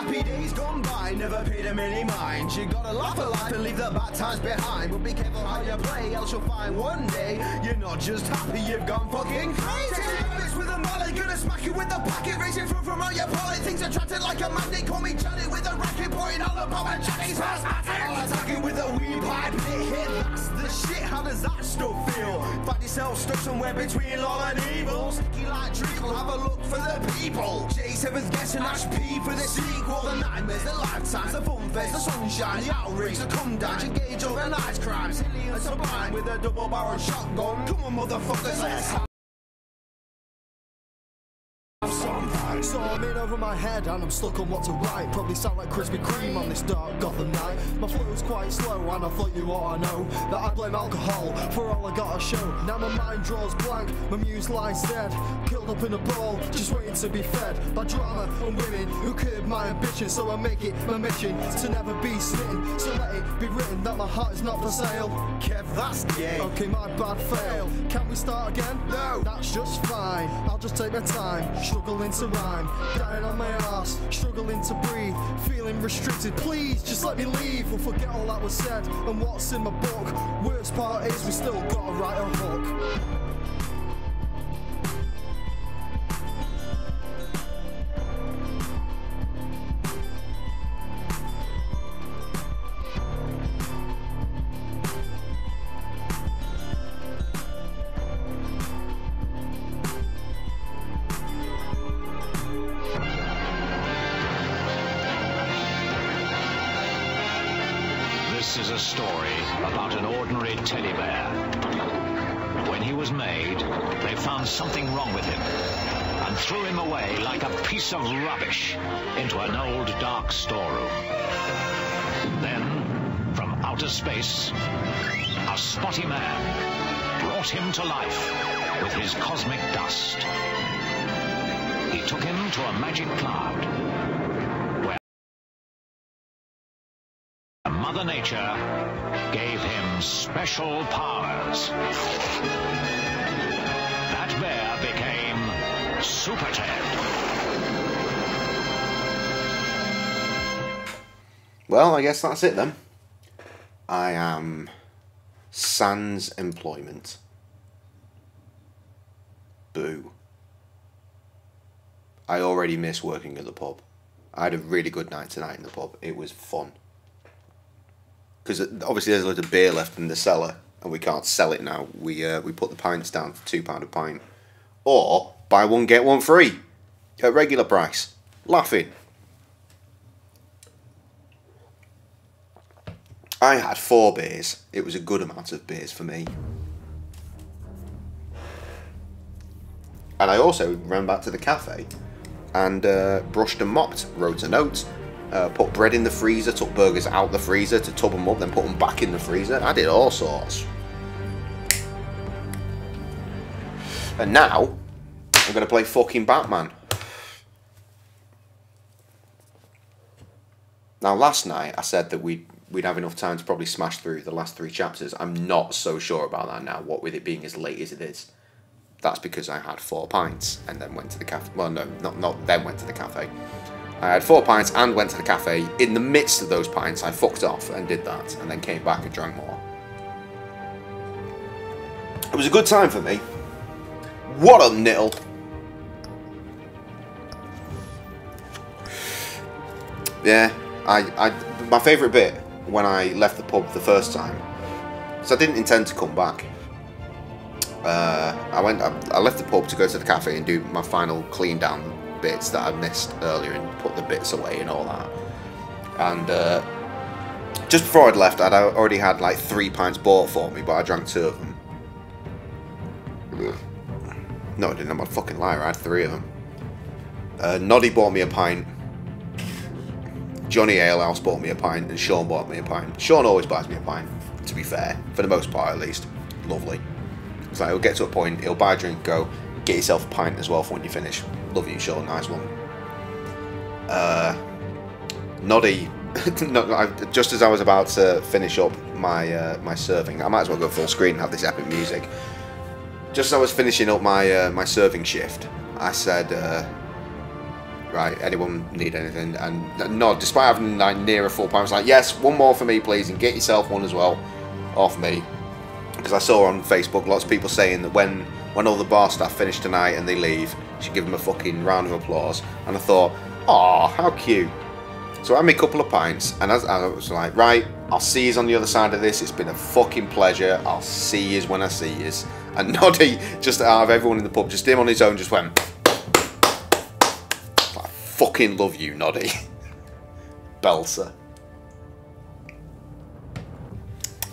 happy days gone by, never paid them any mind. You gotta laugh at life and leave the bad times behind. But be careful how you play, else you'll find one day you're not just happy, you've gone fucking crazy. With a mallet, gonna smack you with the packet, racing from all your pallet. Things attracted like a magnet, call me Janet with a racket, pointing all about my Johnny's house. All attacking with a weed pipe, hit, that's the shit. How does that stuff feel? Find yourself stuck somewhere between law and evil. Sticky like treacle, have a look for the people. J7's guessing HP for the sequel. The nightmares, the lifetimes, the fun fest, the sunshine, the outrage, the come down, engage organized crime, silly and sublime with a double barrel shotgun. Come on, motherfuckers, let's have some fun. So I'm in over my head and I'm stuck on what to write. Probably sound like Krispy Kreme on this dark Gotham night. My flow's quite slow and I thought you ought to know that I blame alcohol for all I gotta show. Now my mind draws blank, my muse lies dead, curled up in a ball, just waiting to be fed by drama and women who curb my ambition. So I make it my mission to never be smitten. So let it be written that my heart is not for sale. Kev, that's gay. Okay, my bad fail. Can we start again? No. That's just fine. I'll just take my time, struggling to rhyme, dying on my arse, struggling to breathe, feeling restricted. Please, just let me leave. We'll forget all that was said and what's in my book. Worst part is we still gotta write a hook. This is a story about an ordinary teddy bear. When he was made, they found something wrong with him and threw him away like a piece of rubbish into an old dark storeroom. Then, from outer space, a spotty man brought him to life with his cosmic dust. He took him to a magic cloud, Mother Nature gave him special powers. That bear became Super Ted. Well, I guess that's it then. I am sans employment. Boo. I already miss working at the pub. I had a really good night tonight in the pub. It was fun. Because obviously there's a lot of beer left in the cellar and we can't sell it now. We put the pints down for £2 a pint. Or buy one get one free at regular price. Laughing. I had 4 beers. It was a good amount of beers for me. And I also ran back to the cafe and brushed and mopped, wrote a note. Put bread in the freezer, took burgers out the freezer to tub them up, then put them back in the freezer. I did all sorts. And now, I'm going to play fucking Batman. Now, last night, I said that we'd have enough time to probably smash through the last 3 chapters. I'm not so sure about that now, what with it being as late as it is. That's because I had 4 pints and then went to the cafe. Well, no, not then went to the cafe. I had 4 pints and went to the cafe. In the midst of those pints, I fucked off and did that, and then came back and drank more. It was a good time for me. What a nittle. Yeah, my favourite bit when I left the pub the first time, because I didn't intend to come back. I left the pub to go to the cafe and do my final clean down bits that I missed earlier and put the bits away and all that. And just before I'd left, I'd already had like 3 pints bought for me, but I drank 2 of them. No, I didn't. I'm a fucking liar. I had 3 of them. Noddy bought me a pint. Johnny Alehouse bought me a pint, and Sean bought me a pint. Sean always buys me a pint, to be fair, for the most part at least. Lovely. It's like he'll get to a point, he'll buy a drink, go, get yourself a pint as well for when you finish. Love you, Sean, nice one. Noddy, just as I was about to finish up my serving, I might as well go full screen and have this epic music. Just as I was finishing up my serving shift, I said, right, anyone need anything? And no, despite having like near a full pint, I was like, yes, one more for me, please, and get yourself one as well, off me. Because I saw on Facebook lots of people saying that when all the bar staff finish tonight and they leave, you should give them a fucking round of applause. And I thought, oh, how cute. So I had me a couple of pints, and as I was like, right, I'll see you on the other side of this. It's been a fucking pleasure. I'll see you when I see you. And Noddy, just out of everyone in the pub, just him on his own, just went, I fucking love you, Noddy. Belter.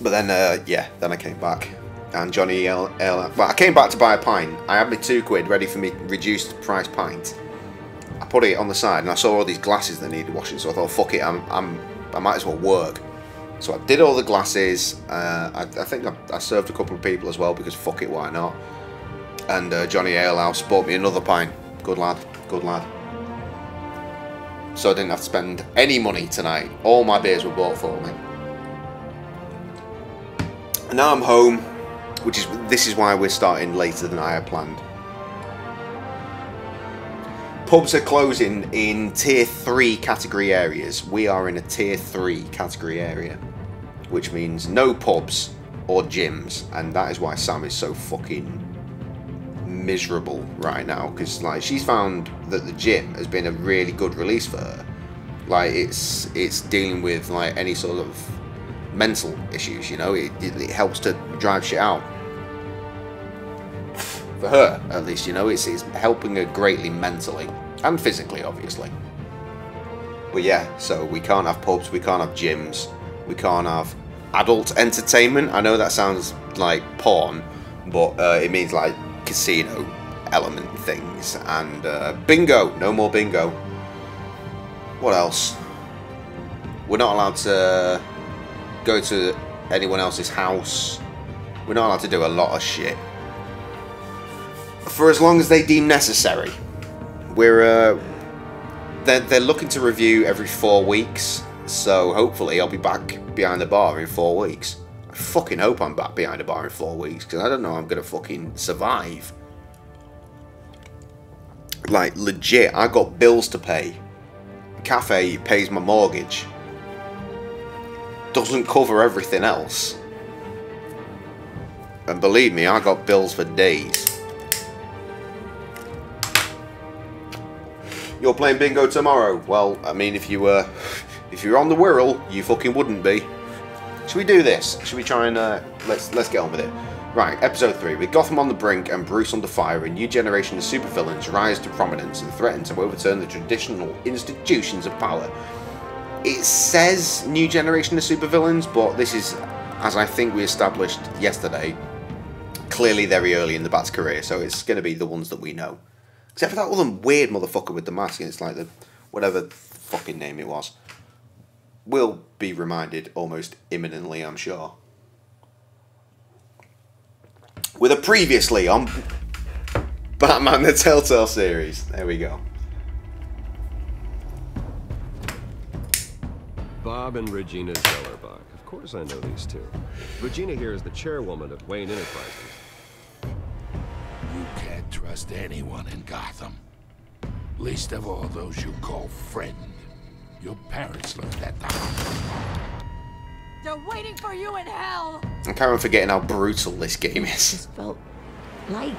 But then, yeah, then I came back. And Johnny L. Well, I came back to buy a pint. I had my £2 ready for me reduced price pint. I put it on the side, and I saw all these glasses that needed washing. So I thought, fuck it, I might as well work. So I did all the glasses. I think I served a couple of people as well because fuck it, why not? And Johnny Alehouse bought me another pint. Good lad, good lad. So I didn't have to spend any money tonight. All my beers were bought for me. And now I'm home. This is why we're starting later than I had planned. Pubs are closing in tier 3 category areas. We are in a tier 3 category area, which means no pubs or gyms, and that is why Sam is so fucking miserable right now, because like she's found that the gym has been a really good release for her. Like it's dealing with like any sort of mental issues, you know. It helps to drive shit out. For her, at least, you know, it's helping her greatly mentally and physically, obviously. But yeah, so we can't have pubs, we can't have gyms, we can't have adult entertainment. I know that sounds like porn, but it means like casino element things. And bingo, no more bingo. What else? We're not allowed to go to anyone else's house. We're not allowed to do a lot of shit. For as long as they deem necessary. They're looking to review every 4 weeks, so hopefully I'll be back behind the bar in 4 weeks. I fucking hope I'm back behind the bar in 4 weeks, because I don't know how I'm gonna fucking survive. Like, legit, I got bills to pay. The cafe pays my mortgage. Doesn't cover everything else. And believe me, I got bills for days. You're playing bingo tomorrow. Well, I mean, if you're on the Wirral, you fucking wouldn't be. Should we do this? Should we try and let's get on with it? Right, episode 3. With Gotham on the brink and Bruce under fire, a new generation of supervillains rise to prominence and threaten to overturn the traditional institutions of power. It says new generation of supervillains, but this is, as I think we established yesterday, clearly very early in the Bat's career, so it's going to be the ones that we know. Except for that other weird motherfucker with the mask, and it's like the whatever fucking name it was. We'll be reminded almost imminently, I'm sure. With a previously on Batman the Telltale series. There we go. Bob and Regina Zellerbach. Of course I know these two. Regina here is the chairwoman of Wayne Enterprises. You can't trust anyone in Gotham. Least of all those you call friend. Your parents left at the hospital. They're waiting for you in hell! I'm kind of forgetting how brutal this game is. Just felt light.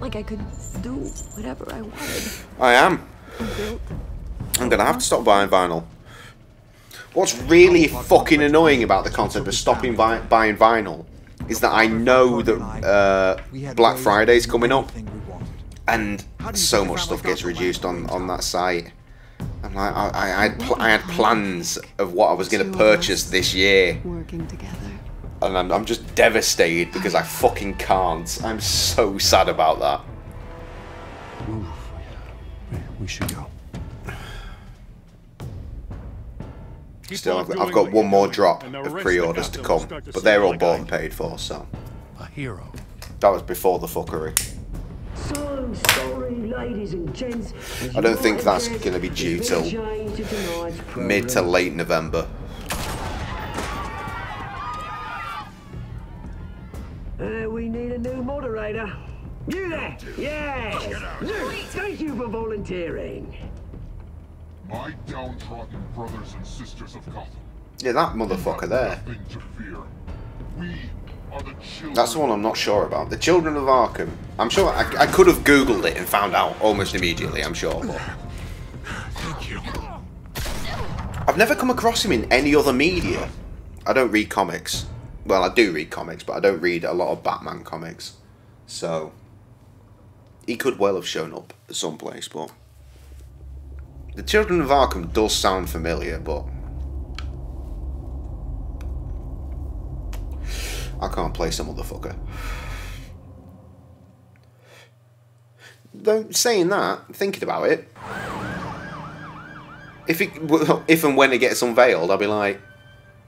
Like I could do whatever I wanted. I am. I'm gonna have to stop buying vinyl. What's really fucking annoying about the concept of stopping buying vinyl is that I know that Black Friday's coming up, and so much stuff gets reduced on that site. I'm like, I had plans of what I was going to purchase this year, Working together. and I'm just devastated because I fucking can't. I'm so sad about that. Oof. We should go. Still, I've got one more drop of pre-orders to come, but they're all bought and paid for, so. A hero. That was before the fuckery. So sorry, ladies and gents. I don't think that's going to be due till mid to late November. We need a new moderator. You there? Yeah. Thank you for volunteering. My downtrodden brothers and sisters of Gotham. Yeah, that motherfucker there. Nothing to fear. We are the children. That's the one I'm not sure about. The Children of Arkham. I'm sure I could have Googled it and found out almost immediately, I'm sure. But Thank you. I've never come across him in any other media. I don't read comics. Well, I do read comics, but I don't read a lot of Batman comics. So he could well have shown up at some place, but the Children of Arkham does sound familiar, but I can't play some motherfucker. Though, saying that, thinking about it, if and when it gets unveiled, I'll be like,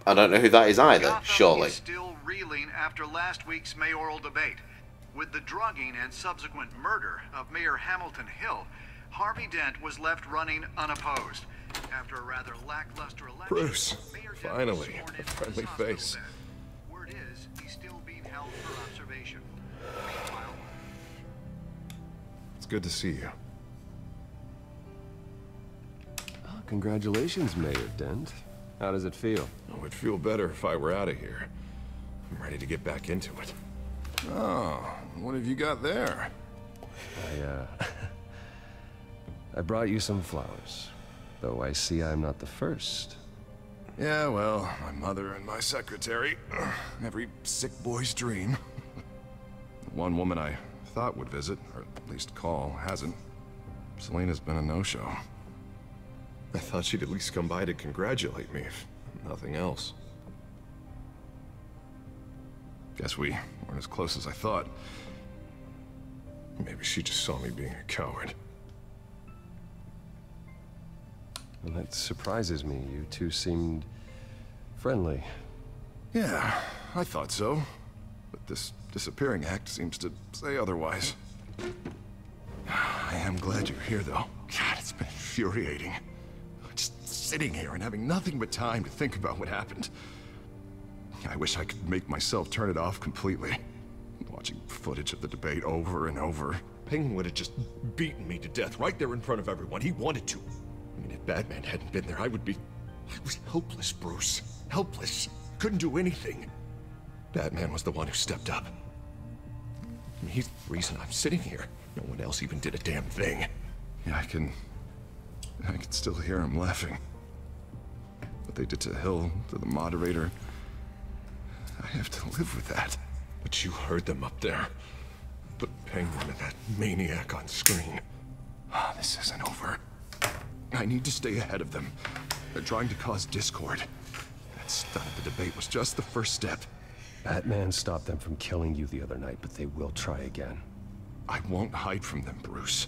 I don't know who that is either, Gotham surely. is still reeling after last week's mayoral debate. With the drugging and subsequent murder of Mayor Hamilton Hill, Harvey Dent was left running unopposed. After a rather lackluster election, Bruce, Mayor Dent was finally, sworn a into friendly his hospital face. bed. Word is, he's still being held for observation. Meanwhile, It's good to see you. Oh, congratulations, Mayor Dent. How does it feel? Oh, it'd feel better if I were out of here. I'm ready to get back into it. Oh, what have you got there? I brought you some flowers. Though I see I'm not the first. Yeah, well, my mother and my secretary. Every sick boy's dream. One woman I thought would visit, or at least call, hasn't. Selena's been a no-show. I thought she'd at least come by to congratulate me, if nothing else. Guess we weren't as close as I thought. Maybe she just saw me being a coward. Well, that surprises me. You two seemed friendly. Yeah, I thought so. But this disappearing act seems to say otherwise. I am glad you're here, though. God, it's been infuriating. Just sitting here and having nothing but time to think about what happened. I wish I could make myself turn it off completely. Watching footage of the debate over and over. Penguin would have just beaten me to death right there in front of everyone. He wanted to. I mean, if Batman hadn't been there, I was helpless, Bruce. Helpless. Couldn't do anything. Batman was the one who stepped up. I mean, he's the reason I'm sitting here. No one else even did a damn thing. Yeah, I can still hear him laughing. What they did to Hill, to the moderator. I have to live with that. But you heard them up there. Put Penguin and that maniac on screen. This isn't over. I need to stay ahead of them. They're trying to cause discord. That stunt at the debate was just the first step. Batman stopped them from killing you the other night, but they will try again. I won't hide from them, Bruce.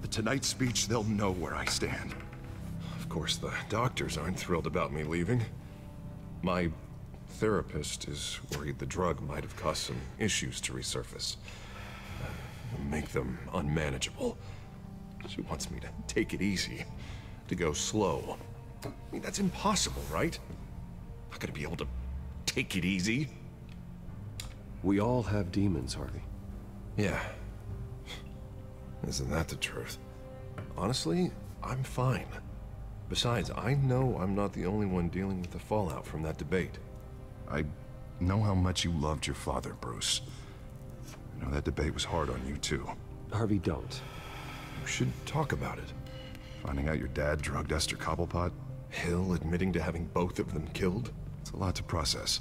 The Tonight speech, they'll know where I stand. Of course, the doctors aren't thrilled about me leaving. My therapist is worried the drug might have caused some issues to resurface. Make them unmanageable. She wants me to take it easy, to go slow. I mean, that's impossible, right? I'm not gonna be able to take it easy. We all have demons, Harvey. Yeah. Isn't that the truth? Honestly, I'm fine. Besides, I know I'm not the only one dealing with the fallout from that debate. I know how much you loved your father, Bruce. I know that debate was hard on you, too. Harvey, don't. You should talk about it. Finding out your dad drugged Esther Cobblepot? Hill admitting to having both of them killed? It's a lot to process.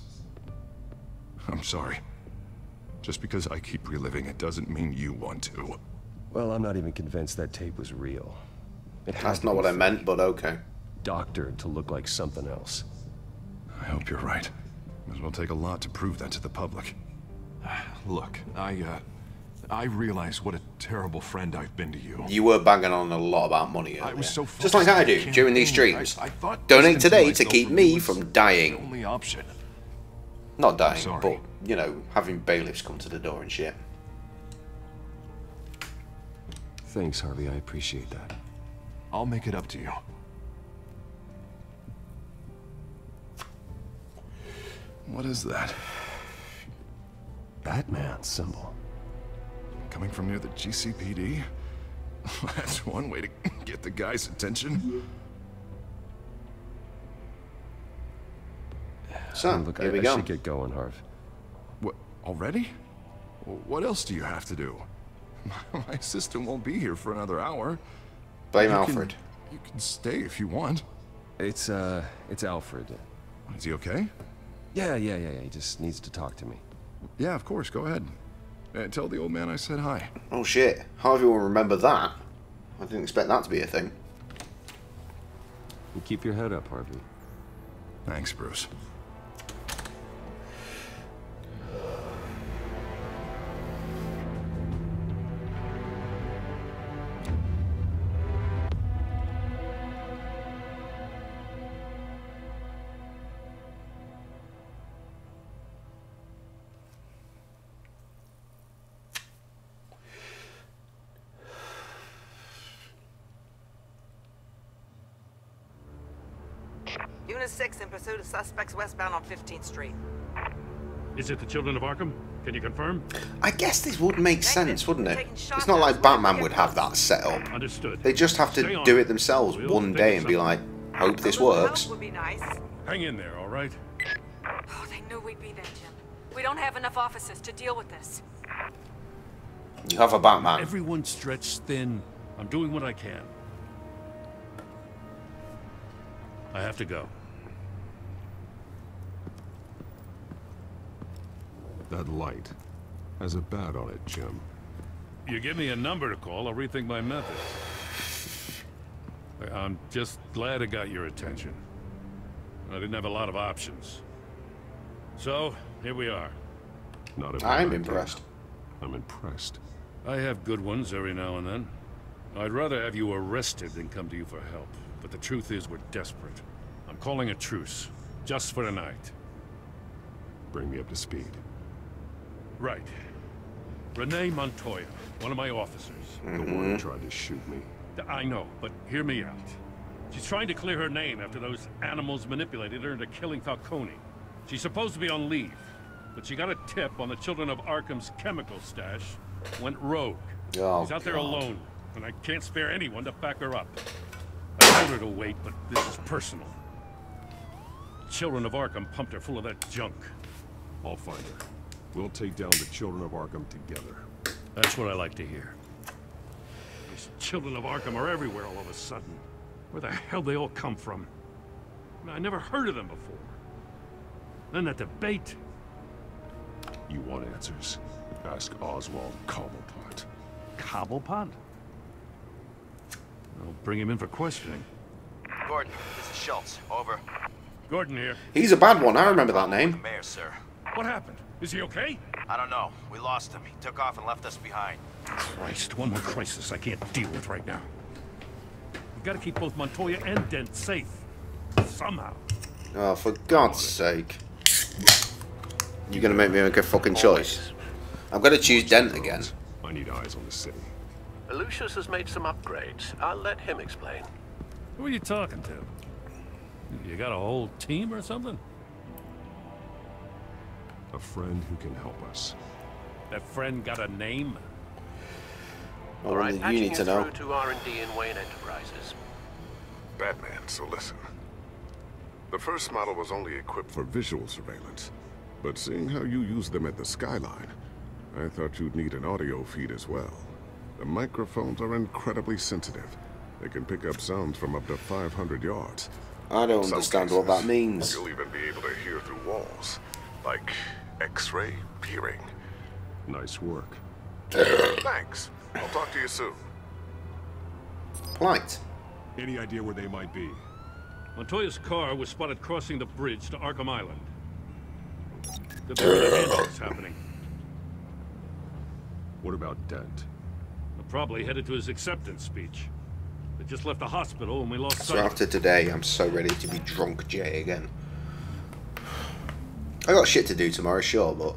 I'm sorry. Just because I keep reliving it doesn't mean you want to. Well, I'm not even convinced that tape was real. That's not what I meant, but okay. Doctored to look like something else. I hope you're right. Might as well take a lot to prove that to the public. Look, I realize what a terrible friend I've been to you. You were banging on a lot about money earlier. I was so just like I do during these streams. I thought donate today to keep me from dying. The only option. Not dying, but, you know, having bailiffs come to the door and shit. Thanks, Harvey. I appreciate that. I'll make it up to you. What is that? Batman symbol. Coming from near the GCPD? That's one way to get the guy's attention. So, Look, here we I go. should get going, Harv. What, already? What else do you have to do? My assistant won't be here for another hour. Blame Alfred. You can stay if you want. It's Alfred. Is he okay? Yeah. He just needs to talk to me. Yeah, of course. Go ahead. Tell the old man I said hi. Oh shit. Harvey will remember that. I didn't expect that to be a thing. You keep your head up, Harvey. Thanks, Bruce. Unit 6 in pursuit of suspects westbound on 15th Street. Is it the Children of Arkham? Can you confirm? I guess this would make sense, wouldn't it? It's not like Batman would have that set up. Understood. They just have to do it themselves one day and be like, hope this works. Would be nice. Hang in there, all right? Oh, they knew we'd be there, Jim. We don't have enough officers to deal with this. You have a Batman. Everyone's stretched thin. I'm doing what I can. I have to go. That light has a bat on it, Jim. You give me a number to call, I'll rethink my methods. I'm just glad I got your attention. I didn't have a lot of options. So, here we are. Not a I'm bad impressed. idea. I'm impressed. I have good ones every now and then. I'd rather have you arrested than come to you for help. But the truth is, we're desperate. I'm calling a truce, just for tonight. Bring me up to speed. Right. Renee Montoya, one of my officers. The one who tried to shoot me. I know, but hear me out. She's trying to clear her name after those animals manipulated her into killing Falcone. She's supposed to be on leave, but she got a tip on the Children of Arkham's chemical stash, went rogue. Oh, She's out there God. alone, and I can't spare anyone to back her up. I told her to wait, but this is personal. Children of Arkham pumped her full of that junk. I'll find her. We'll take down the Children of Arkham together. That's what I like to hear. These Children of Arkham are everywhere all of a sudden. Where the hell they all come from? I never heard of them before. Then that debate. You want answers? Ask Oswald Cobblepot. Cobblepot? I'll bring him in for questioning. Gordon, this is Schultz. Over. Gordon here. He's a bad one, I remember that name. Mayor, sir. What happened? Is he okay? I don't know. We lost him. He took off and left us behind. Christ, one more crisis I can't deal with right now. We've got to keep both Montoya and Dent safe. Somehow. Oh, for God's sake. You're gonna make me make a fucking choice. I'm gonna choose Dent again. I need eyes on the city. Lucius has made some upgrades. I'll let him explain. Who are you talking to? You got a whole team or something? A friend who can help us. That friend got a name? All right, you need to know. through to R&D in Wayne Enterprises. Batman, so listen. The first model was only equipped for visual surveillance. But seeing how you use them at the Skyline, I thought you'd need an audio feed as well. The microphones are incredibly sensitive. They can pick up sounds from up to 500 yards. I don't understand what that means. You'll even be able to hear through walls. Like X-ray peering. Nice work. Thanks. I'll talk to you soon. Polite. Any idea where they might be? Montoya's car was spotted crossing the bridge to Arkham Island. Could be where the handshak's happening. What about Dent? Probably headed to his acceptance speech. They just left the hospital and we lost So sight. after today, I'm so ready to be drunk Jay again. I got shit to do tomorrow, sure, but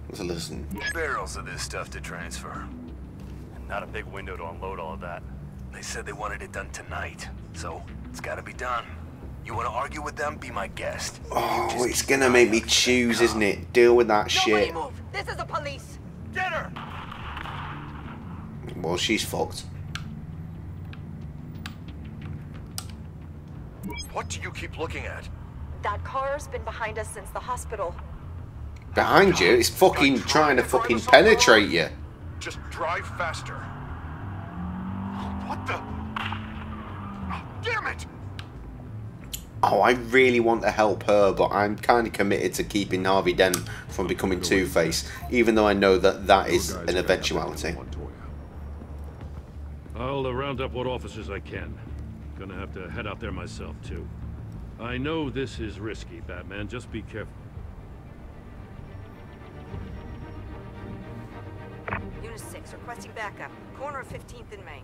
let's listen. Barrels of this stuff to transfer. And not a big window to unload all of that. They said they wanted it done tonight, so it's gotta be done. You wanna argue with them? Be my guest. Oh, it's gonna make me choose, isn't it? Deal with that shit. Nobody move. This is the police. Get her! Well, she's fucked. What do you keep looking at? That car's been behind us since the hospital. Behind you? It's fucking trying to fucking penetrate you. Just drive faster. What the? Oh, damn it! Oh, I really want to help her, but I'm kind of committed to keeping Harvey Dent from becoming Two-Face, even though I know that that is an eventuality. I'll round up what officers I can. Gonna have to head out there myself, too. I know this is risky, Batman. Just be careful. Unit 6, requesting backup. Corner of 15th and Main.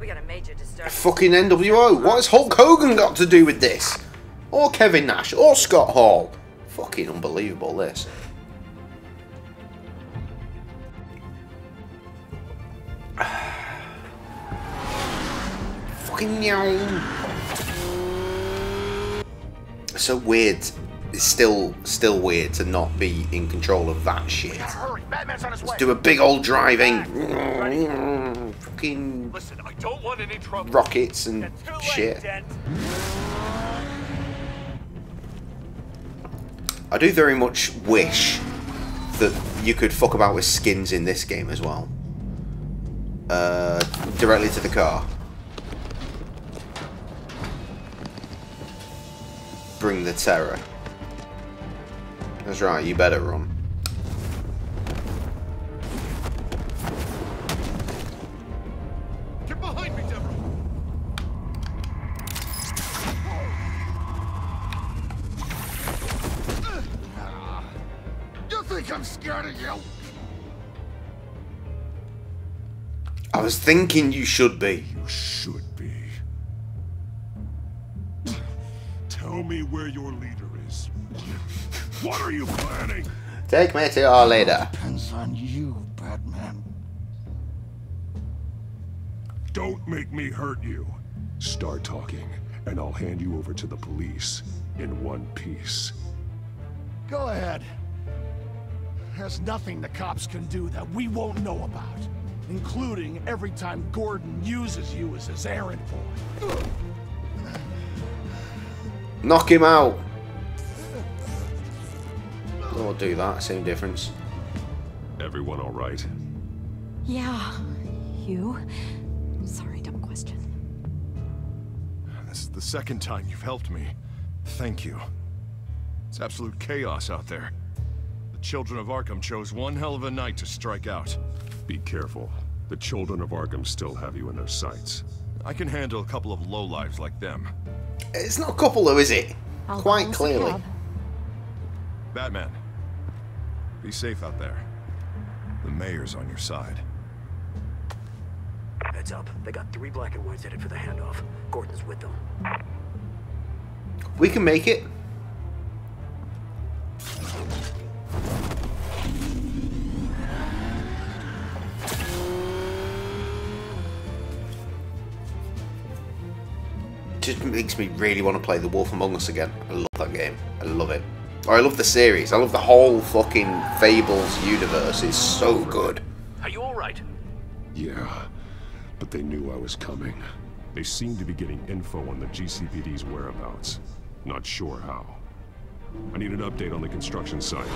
We got a major disturbance. Fucking NWO. What has Hulk Hogan got to do with this? Or Kevin Nash, or Scott Hall? Fucking unbelievable, this. Fucking meow. So weird. It's still weird to not be in control of that shit. Let's do a big old driving. Fucking Listen, I don't want any trouble. rockets and shit. I do very much wish that you could fuck about with skins in this game as well. Directly to the car. Bring the terror. That's right, you better run. Get behind me, Deborah! You think I'm scared of you? I was thinking you should be. You should be. Tell me where your leader is. What are you planning? Take me to your leader. Depends on you, Batman. Don't make me hurt you. Start talking, and I'll hand you over to the police in one piece. Go ahead. There's nothing the cops can do that we won't know about, including every time Gordon uses you as his errand boy. Knock him out. We'll do that, same difference. Everyone all right? Yeah. You? Sorry, dumb question. This is the second time you've helped me. Thank you. It's absolute chaos out there. The children of Arkham chose one hell of a night to strike out. Be careful. The children of Arkham still have you in their sights. I can handle a couple of lowlives like them. It's not a couple though, is it? Quite clearly. Batman, be safe out there. The mayor's on your side. Heads up. They got 3 black and whites headed for the handoff. Gordon's with them. We can make it. Just makes me really want to play The Wolf Among Us again. I love that game. I love it. Or I love the series. I love the whole fucking Fables universe. It's so good. Are you all right? Yeah, but they knew I was coming. They seem to be getting info on the GCPD's whereabouts. Not sure how. I need an update on the construction site.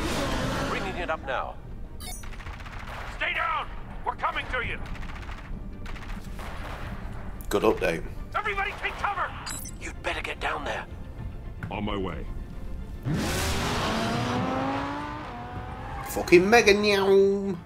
Bringing it up now. Stay down! We're coming to you! Good update. Everybody take cover! You'd better get down there. On my way. Fucking mega meow.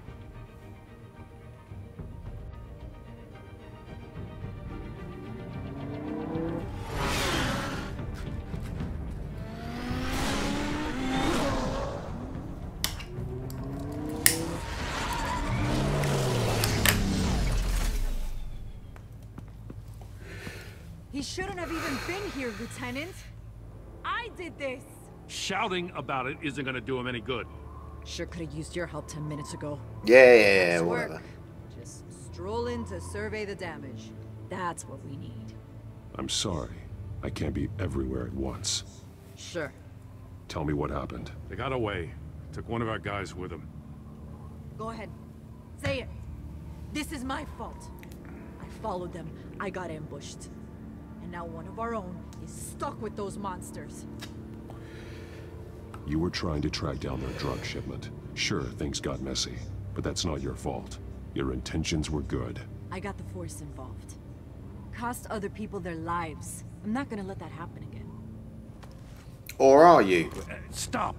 He shouldn't have even been here, Lieutenant. I did this. Shouting about it isn't gonna do him any good. Sure could have used your help 10 minutes ago. Yeah, Nice whatever. work. Just stroll in to survey the damage. That's what we need. I'm sorry. I can't be everywhere at once. Sure. Tell me what happened. They got away. Took one of our guys with them. Go ahead. Say it. This is my fault. I followed them. I got ambushed. now one of our own is stuck with those monsters. You were trying to track down their drug shipment. Sure, things got messy, but that's not your fault. Your intentions were good. I got the Force involved. Cost other people their lives. I'm not gonna let that happen again. Or are you? Stop.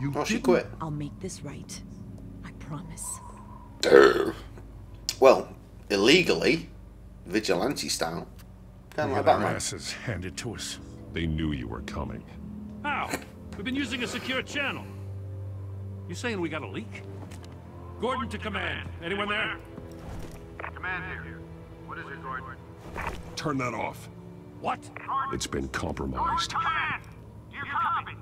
You she quit. I'll make this right. I promise. Well, illegally, vigilante style. Kind of like Batman. Asses handed to us. They knew you were coming. How? We've been using a secure channel. You saying we got a leak? Gordon to command. Anyone there? Command here. What is it, Gordon? Turn that off. What? It's been compromised. Command! You copy?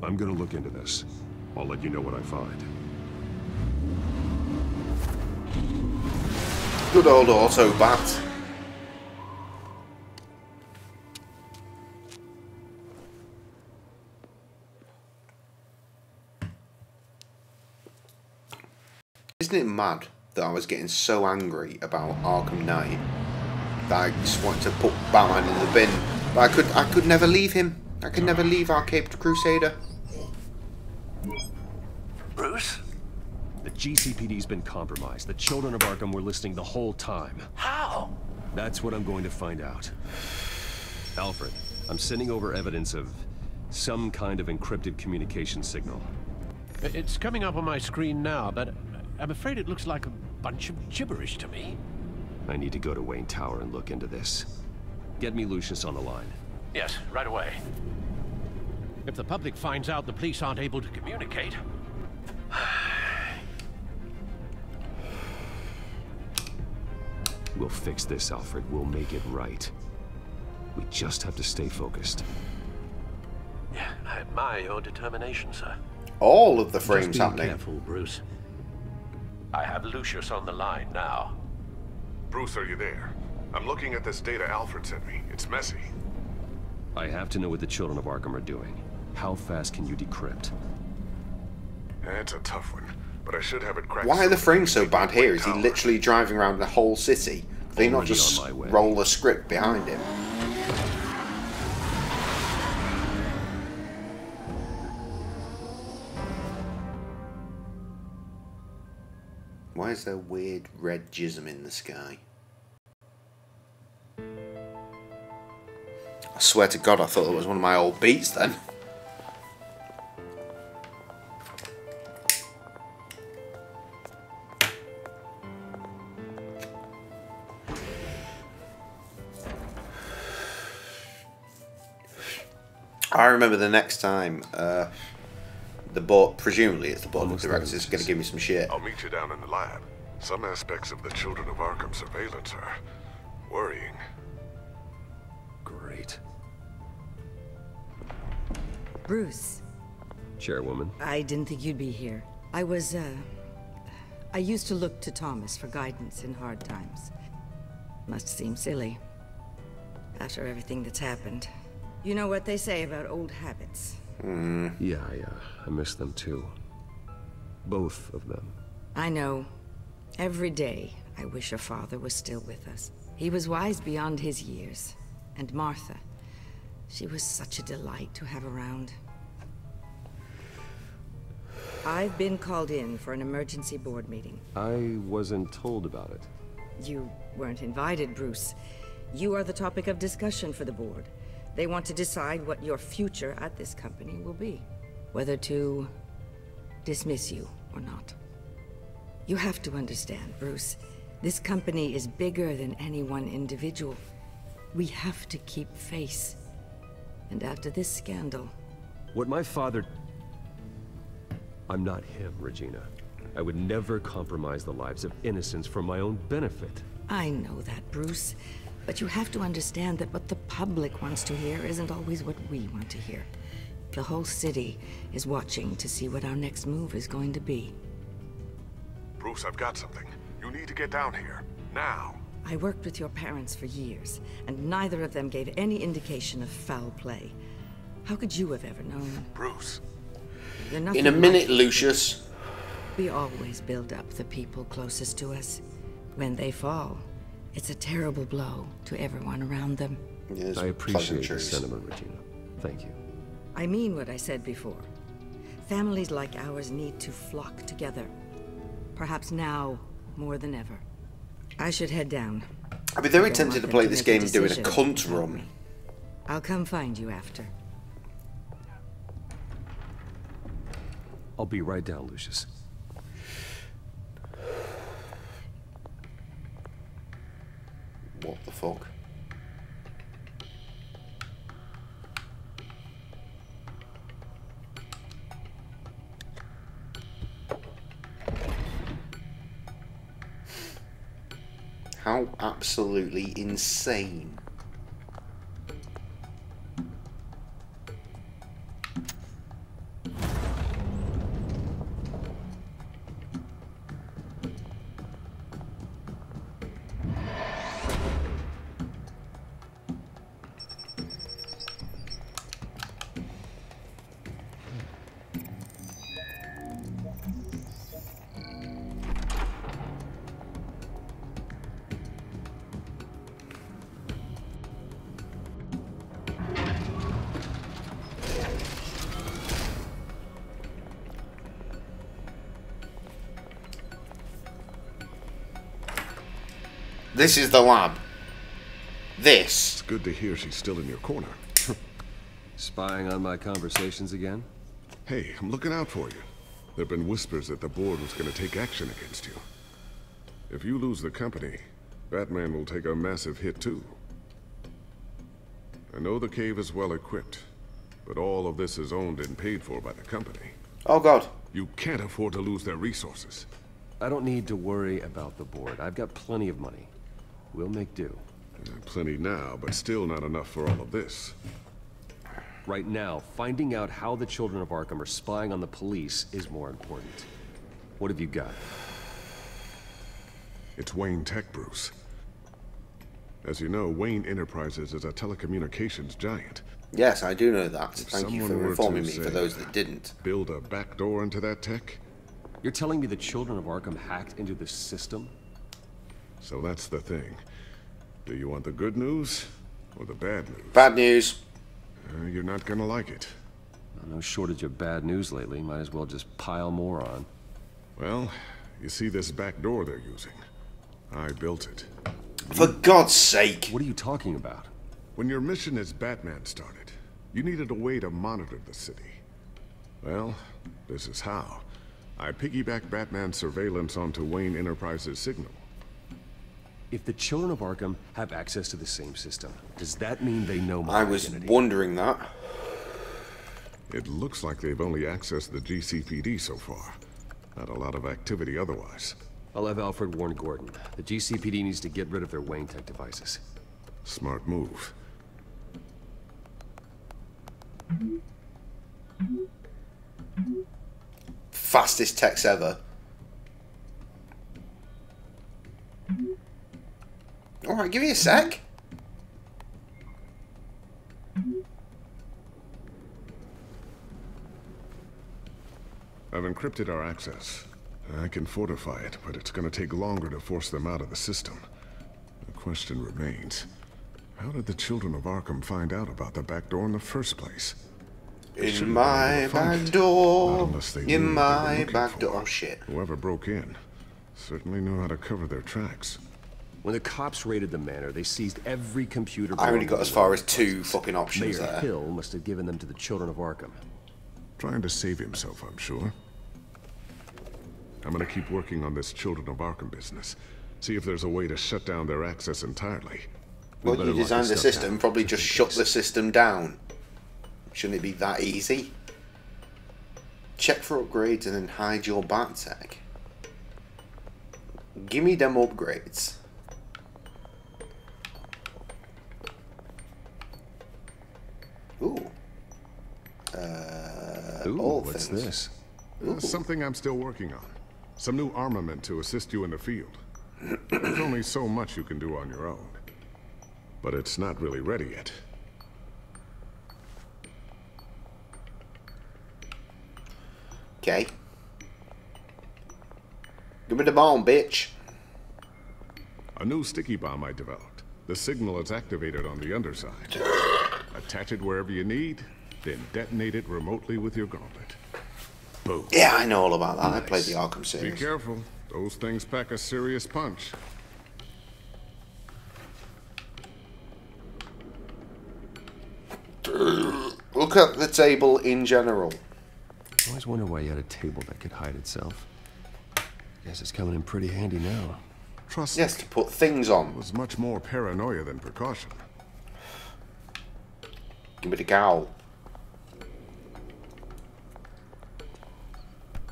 I'm gonna look into this. I'll let you know what I find. Good old Autobat. Isn't it mad that I was getting so angry about Arkham Knight that I just wanted to put Batman in the bin, but I could never leave him. I could never leave our Caped Crusader. Bruce? The GCPD's been compromised. The children of Arkham were listening the whole time. How? That's what I'm going to find out. Alfred, I'm sending over evidence of some kind of encrypted communication signal. It's coming up on my screen now, but I'm afraid it looks like a bunch of gibberish to me. I need to go to Wayne Tower and look into this. Get me Lucius on the line. Yes, right away. If the public finds out the police aren't able to communicate... We'll fix this, Alfred. We'll make it right. We just have to stay focused. Yeah, I admire your determination, sir. All of the frames Just happening. be careful, Bruce. I have Lucius on the line now. Bruce, are you there? I'm looking at this data Alfred sent me. It's messy. I have to know what the children of Arkham are doing. How fast can you decrypt? It's a tough one, but I should have it cracked. Why are the frames so bad here? Is he literally driving around the whole city? Do they not just roll the script behind him? Why is there weird red jism in the sky? I swear to God, I thought it was one of my old beats then. I remember the next time the board, presumably it's the board of directors, is going to give me some shit. I'll meet you down in the lab. Some aspects of the Children of Arkham surveillance are worrying. Great. Bruce. Chairwoman. I didn't think you'd be here. I used to look to Thomas for guidance in hard times. Must seem silly. After everything that's happened. You know what they say about old habits. Yeah, I miss them too. Both of them. I know. Every day, I wish your father was still with us. He was wise beyond his years. And Martha, she was such a delight to have around. I've been called in for an emergency board meeting. I wasn't told about it. You weren't invited, Bruce. You are the topic of discussion for the board. They want to decide what your future at this company will be. Whether to dismiss you or not. You have to understand, Bruce. This company is bigger than any one individual. We have to keep face. And after this scandal... What my father... I'm not him, Regina. I would never compromise the lives of innocents for my own benefit. I know that, Bruce. But you have to understand that what the public wants to hear isn't always what we want to hear. The whole city is watching to see what our next move is going to be. Bruce, I've got something. You need to get down here. Now. I worked with your parents for years, and neither of them gave any indication of foul play. How could you have ever known? Bruce. You're nothing In a minute, like... Lucius. We always build up the people closest to us. When they fall, it's a terrible blow to everyone around them. Yes, I appreciate the sentiment, Regina. Thank you. I mean what I said before. Families like ours need to flock together. Perhaps now more than ever. I should head down. I'd be very tempted to play this game doing a cunt run. I'll come find you after. I'll be right down, Lucius. What the fuck? How absolutely insane. This is the lab. This. It's good to hear she's still in your corner. Spying on my conversations again? Hey, I'm looking out for you. There've been whispers that the board was going to take action against you. If you lose the company, Batman will take a massive hit too. I know the cave is well equipped, but all of this is owned and paid for by the company. Oh God. You can't afford to lose their resources. I don't need to worry about the board. I've got plenty of money. We'll make do. Plenty now, but still not enough for all of this. Right now, finding out how the children of Arkham are spying on the police is more important. What have you got? It's Wayne Tech, Bruce. As you know, Wayne Enterprises is a telecommunications giant. Yes, I do know that. Thank you for informing me, for those that didn't. Build a backdoor into that tech? You're telling me the children of Arkham hacked into this system? So that's the thing. Do you want the good news or the bad news? Bad news. You're not gonna like it. No shortage of bad news lately. Might as well just pile more on. Well, you see this back door they're using? I built it. For God's sake! What are you talking about? When your mission as Batman started, you needed a way to monitor the city. Well, this is how. I piggybacked Batman's surveillance onto Wayne Enterprises' signal. If the children of Arkham have access to the same system, does that mean they know my I was identity? wondering that. It looks like they've only accessed the GCPD so far. Not a lot of activity otherwise. I'll have Alfred warn Gordon. The GCPD needs to get rid of their Wayne Tech devices. Smart move. Fastest techs ever. Alright, give me a sec. I've encrypted our access. I can fortify it, but it's gonna take longer to force them out of the system. The question remains, how did the children of Arkham find out about the back door in the first place? In my back door. In my back door. Oh shit. Whoever broke in certainly knew how to cover their tracks. When the cops raided the manor, they seized every computer. I only got as far as 2 fucking options Mayor there. Hill must have given them to the children of Arkham. Trying to save himself, I'm sure. I'm gonna keep working on this Children of Arkham business. See if there's a way to shut down their access entirely. Well, you designed the system, probably just shut the system down. Shouldn't it be that easy? Check for upgrades and then hide your bat tech. Give me them upgrades. Ooh. Ooh, what's this? Something I'm still working on. Some new armament to assist you in the field. There's only so much you can do on your own. But it's not really ready yet. Okay. Give me the bomb, bitch. A new sticky bomb I developed. The signal is activated on the underside. Attach it wherever you need, then detonate it remotely with your gauntlet. Boom. Yeah, I know all about that. Nice. I played the Arkham series. Be careful. Those things pack a serious punch. Look at the table in general. I always wonder why you had a table that could hide itself. Guess it's coming in pretty handy now. Trust yes, to put things on. It was much more paranoia than precaution. Give me the cowl.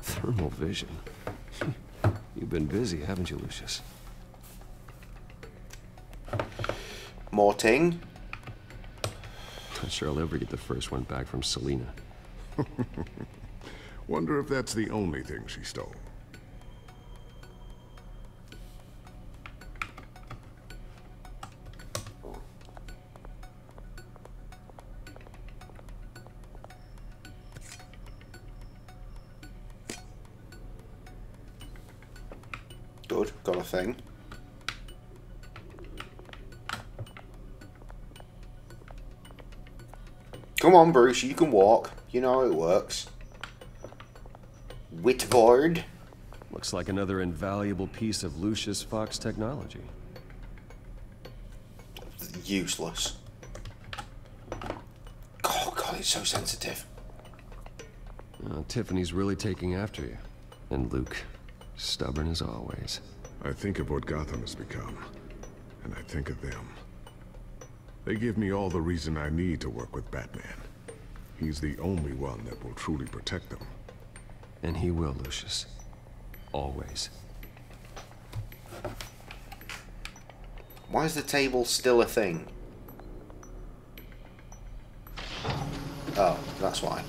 Thermal vision. You've been busy, haven't you, Lucius? More ting. Not sure I'll ever get the first one back from Selena. Wonder if that's the only thing she stole. Good, got a thing. Come on, Bruce, you can walk. You know how it works. Whitboard. Looks like another invaluable piece of Lucius Fox technology. Useless. Oh, God, it's so sensitive. Tiffany's really taking after you. And Luke, stubborn as always. I think of what Gotham has become, and I think of them. They give me all the reason I need to work with Batman. He's the only one that will truly protect them. And he will, Lucius. Always. Why is the table still a thing? Oh, that's why.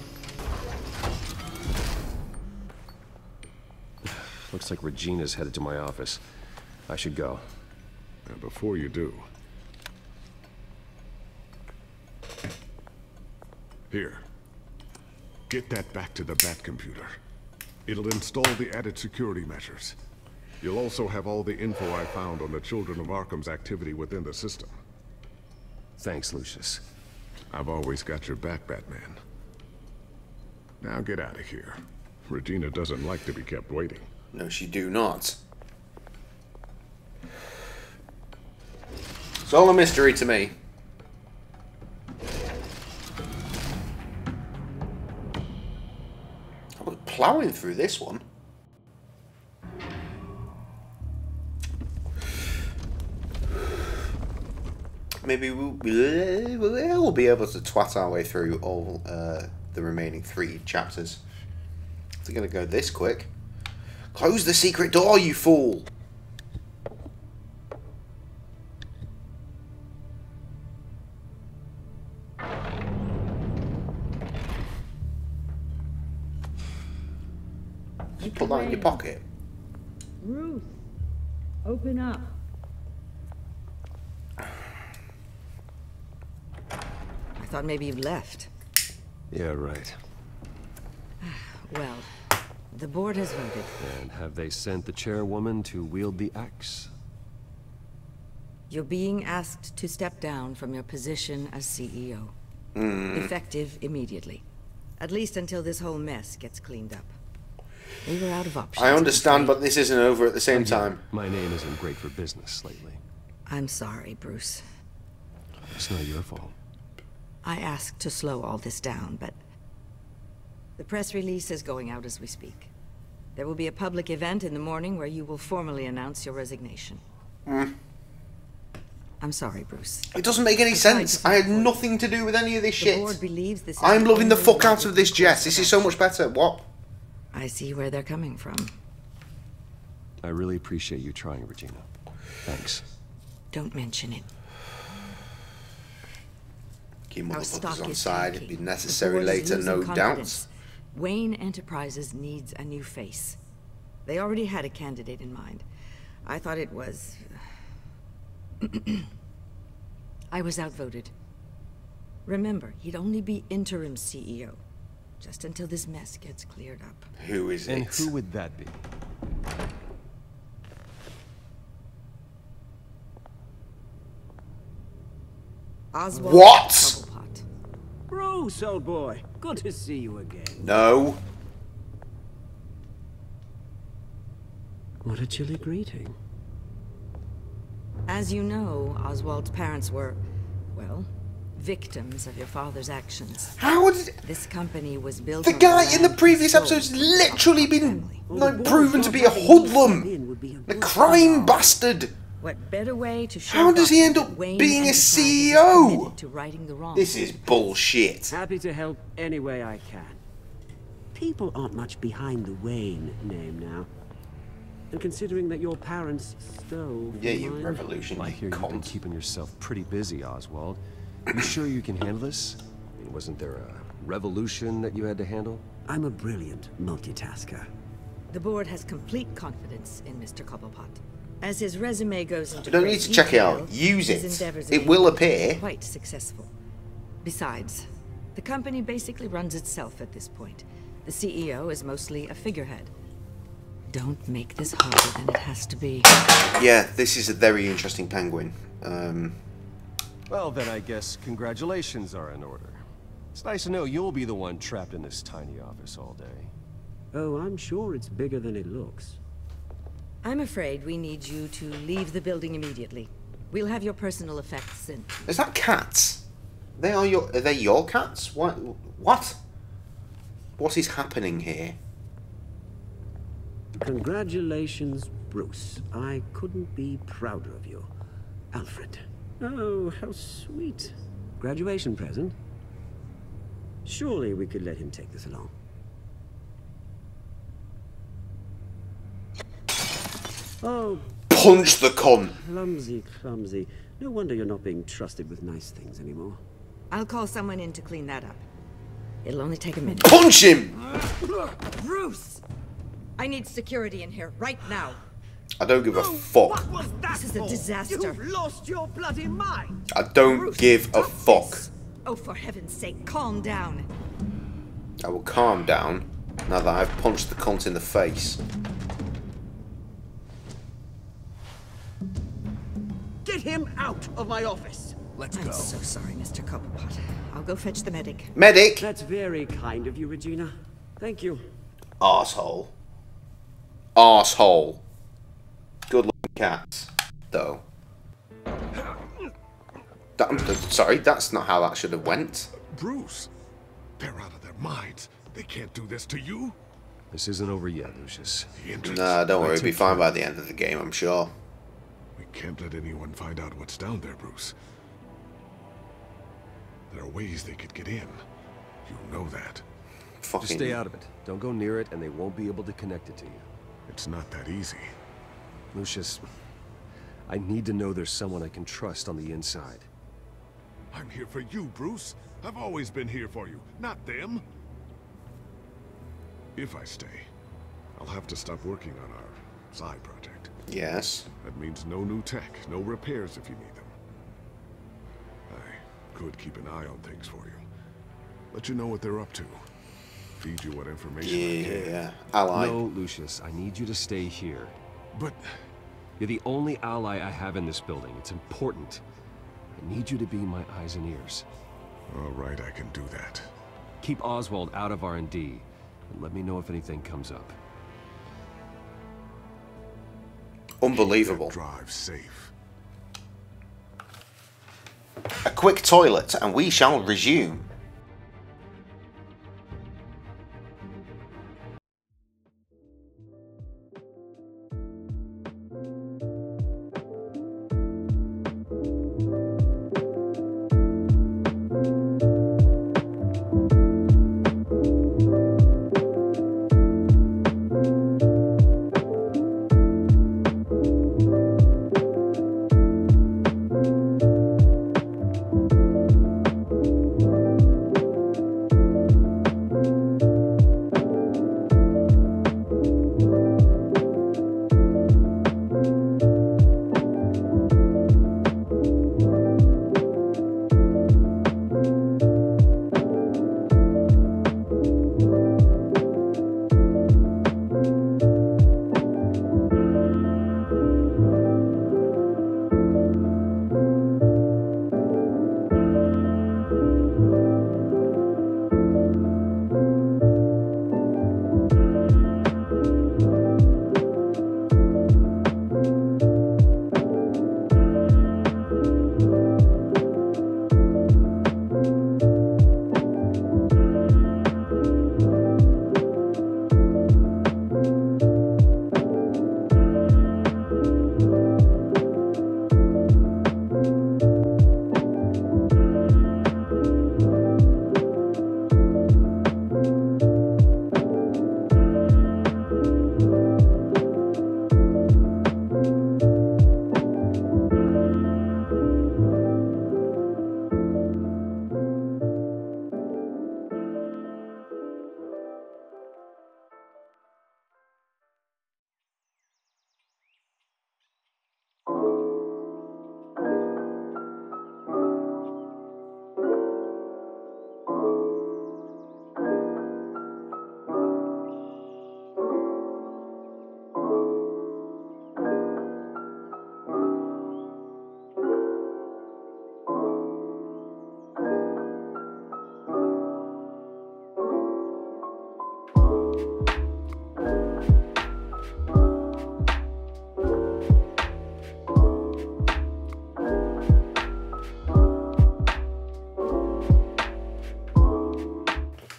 Looks like Regina's headed to my office. I should go. And before you do... Here. Get that back to the Bat computer. It'll install the added security measures. You'll also have all the info I found on the Children of Arkham's activity within the system. Thanks, Lucius. I've always got your back, Batman. Now get out of here. Regina doesn't like to be kept waiting. No, she do not. It's all a mystery to me. I was plowing through this one. Maybe we'll be able to twat our way through all the remaining 3 chapters. If they're going to go this quick. Close the secret door, you fool! You put that in your pocket. Ruth, open up. I thought maybe you'd left. Yeah, right. Well, the board has voted. And have they sent the chairwoman to wield the axe? You're being asked to step down from your position as CEO. Effective immediately. At least until this whole mess gets cleaned up. We were out of options. I understand, but this isn't over at the same time. My name isn't great for business lately. I'm sorry, Bruce. It's not your fault. I asked to slow all this down, but... the press release is going out as we speak. There will be a public event in the morning where you will formally announce your resignation. I'm sorry, Bruce. It doesn't make any sense. I had nothing to do with any of this shit. The board believes this is I'm loving the fuck out of this, Jess. This is so much better. What? I see where they're coming from. I really appreciate you trying, Regina. Thanks. Don't mention it. Keep motherfuckers on side. It'd be necessary later, no doubt. Wayne Enterprises needs a new face. They already had a candidate in mind. I thought it was... I was outvoted. Remember, he'd only be interim CEO. Just until this mess gets cleared up. Who is it? And who would that be? Oswald What? Cobblepot. Bruce, old boy. Good to see you again. No. What a chilly greeting. As you know, Oswald's parents were, well, victims of your father's actions. How did this company was built? The on guy in the land previous sold episode's from literally been like proven to be a hoodlum, a crime bastard. What better way to show How does he end that up Wayne being a Enterprises is CEO? committed to righting the wrongs? This is bullshit. Happy to help any way I can. People aren't much behind the Wayne name now. And considering that your parents stole Yeah, from you mine, revolutionary I hear you've been keeping yourself pretty busy, Oswald. You sure you can handle this? I mean, wasn't there a revolution that you had to handle? I'm a brilliant multitasker. The board has complete confidence in Mr. Cobblepot. As his resume goes into You don't great need to check it out. detail, Use his it. endeavors It have will been appear. Quite successful. Besides, the company basically runs itself at this point. The CEO is mostly a figurehead. Don't make this harder than it has to be. Yeah, this is a very interesting penguin. Well, then I guess congratulations are in order. It's nice to know you'll be the one trapped in this tiny office all day. Oh, I'm sure it's bigger than it looks. I'm afraid we need you to leave the building immediately. We'll have your personal effects in. Is that cats? Are they your cats? What? What is happening here? Congratulations, Bruce. I couldn't be prouder of you. Alfred. Oh, how sweet. Graduation present? Surely we could let him take this along. Oh. Punch the cunt. Clumsy, clumsy. No wonder you're not being trusted with nice things anymore. I'll call someone in to clean that up. It'll only take a minute. Punch him! Bruce! I need security in here right now. I don't give a fuck. This is a disaster. You've lost your bloody mind. I don't give a fuck. Oh, for heaven's sake, calm down. I will calm down now that I've punched the cunt in the face. Get him out of my office. Let's go. I'm so sorry, Mr. Cobblepot. I'll go fetch the medic. Medic? That's very kind of you, Regina. Thank you. Arsehole. Arsehole. Good looking cats, though. Sorry, that's not how that should have went. Bruce, they're out of their minds. They can't do this to you. This isn't over yet, Lucius. Nah, don't worry, it'll be fine by the end of the game, I'm sure. We can't let anyone find out what's down there, Bruce. There are ways they could get in. You know that. Just stay out of it. Don't go near it, and they won't be able to connect it to you. It's not that easy. Lucius, I need to know there's someone I can trust on the inside. I'm here for you, Bruce. I've always been here for you, not them. If I stay, I'll have to stop working on our side project. Yes. That means no new tech, no repairs if you need them. I could keep an eye on things for you. Let you know what they're up to. Feed you what information I can. Yeah, ally. No, Lucius, I need you to stay here. But... You're the only ally I have in this building. It's important. I need you to be my eyes and ears. All right, I can do that. Keep Oswald out of R&D, and let me know if anything comes up. Unbelievable. Drive safe. A quick toilet, and we shall resume.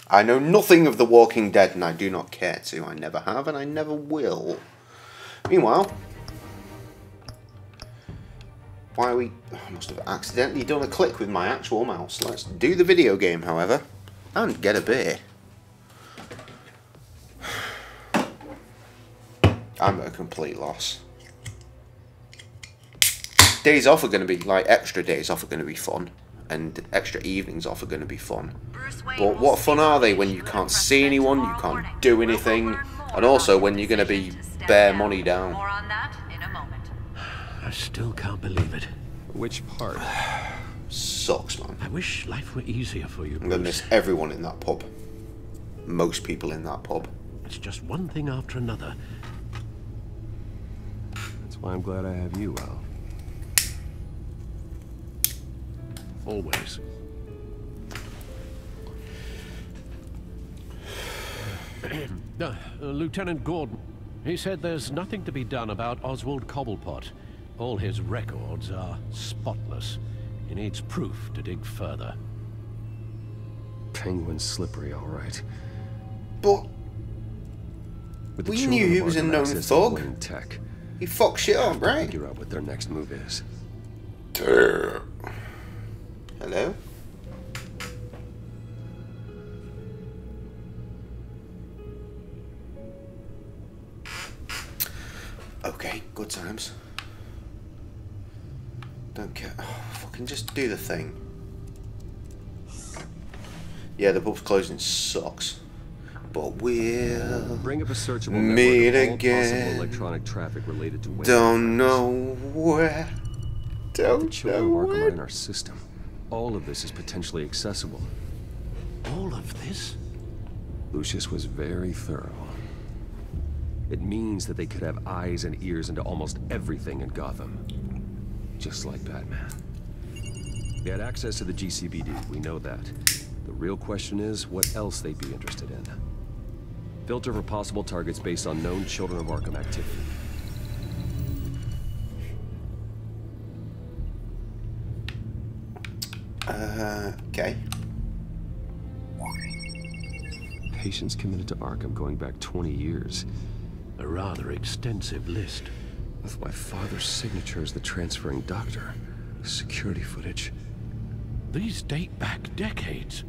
I know nothing of The Walking Dead, and I do not care to. I never have, and I never will. Meanwhile, why are we... I must have accidentally done a click with my actual mouse. Let's do the video game, however, and get a beer. I'm at a complete loss. Days off are going to be, like, extra days off are going to be fun. And extra evenings off are going to be fun. But what fun are they when you can't see anyone, you can't do anything, and also when you're going to be bare money down? More on that in a moment. I still can't believe it. Which part? Sucks, man. I wish life were easier for you, Bruce. I'm going to miss everyone in that pub. Most people in that pub. It's just one thing after another. That's why I'm glad I have you, Al. Always. Lieutenant Gordon, he said there's nothing to be done about Oswald Cobblepot. All his records are spotless. He needs proof to dig further. Penguin's slippery, all right. But we knew he was a known thug. Tech. He fucked shit up, right? Figure out what their next move is. Hello? Okay, good times. Don't care. Oh, fucking just do the thing. Yeah, the pub's closing sucks. But we'll bring up a searchable meet network of all again. possible electronic traffic related to Don't know where. Don't children know of Arkham are where. in our system. All of this is potentially accessible. All of this? Lucius was very thorough. It means that they could have eyes and ears into almost everything in Gotham. Just like Batman. They had access to the GCPD, we know that. The real question is what else they'd be interested in. Filter for possible targets based on known Children of Arkham activity. Okay. Patients committed to Arkham going back 20 years. A rather extensive list. With my father's signature as the transferring doctor. Security footage. These date back decades.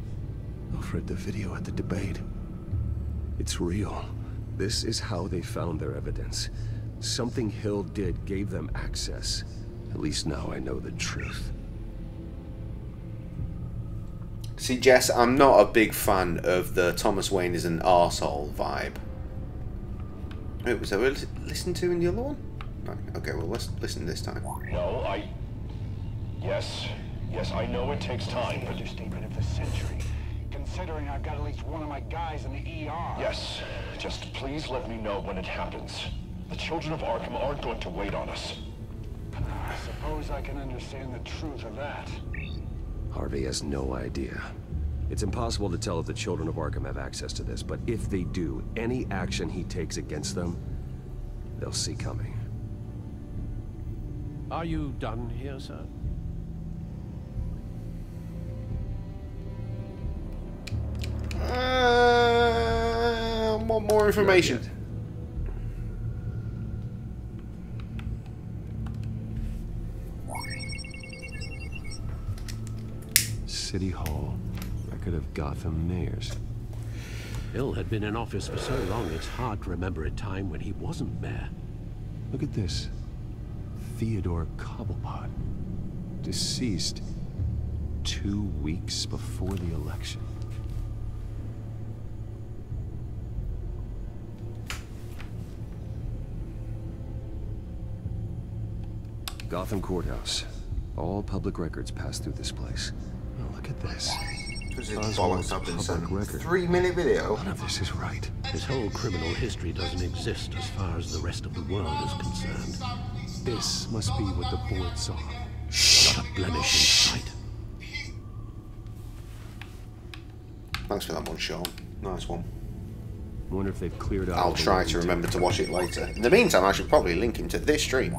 Alfred, the video at the debate. It's real. This is how they found their evidence. Something Hill did gave them access. At least now I know the truth. See, Jess, I'm not a big fan of the Thomas Wayne is an arsehole vibe. Wait, was that what I listened to in the other one? Right, okay, well, let's listen this time. No, Yes, I know it takes time, but... Understatement of the century. Considering I've got at least one of my guys in the ER. Yes, just please let me know when it happens. The children of Arkham aren't going to wait on us. I suppose I can understand the truth of that. Harvey has no idea. It's impossible to tell if the children of Arkham have access to this, but if they do, any action he takes against them, they'll see coming. Are you done here, sir? I want more information. City Hall. Record of Gotham mayors. Hill had been in office for so long, it's hard to remember a time when he wasn't mayor. Look at this. Theodore Cobblepot. Deceased 2 weeks before the election. Gotham Courthouse. All public records pass through this place. Oh, look at this. This is bollocks up in some 3-minute video. None of this is right. His whole criminal history doesn't exist as far as the rest of the world is concerned. This must be what the board saw. Not a blemish in sight. Thanks for that one, Sean. Nice one. Wonder if they've cleared out. I'll try to remember to watch it later. In the meantime, I should probably link him to this stream.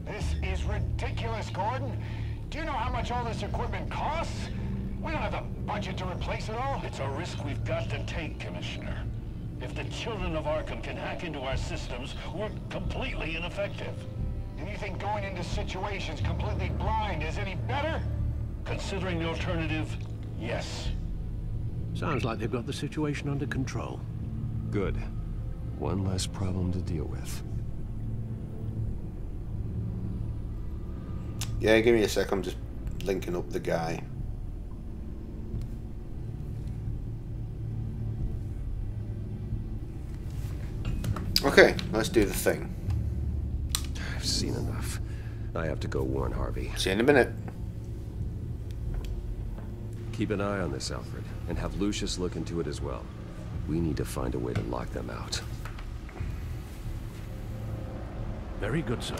This is ridiculous, Gordon. Do you know how much all this equipment costs? We don't have the budget to replace it all? It's a risk we've got to take, Commissioner. If the children of Arkham can hack into our systems, we're completely ineffective. And you think going into situations completely blind is any better? Considering the alternative, yes. Sounds like they've got the situation under control. Good. One less problem to deal with. Yeah, give me a sec. I'm just linking up the guy. Okay, let's do the thing. I've seen enough. I have to go warn Harvey. See you in a minute. Keep an eye on this, Alfred, and have Lucius look into it as well. We need to find a way to lock them out. Very good, sir.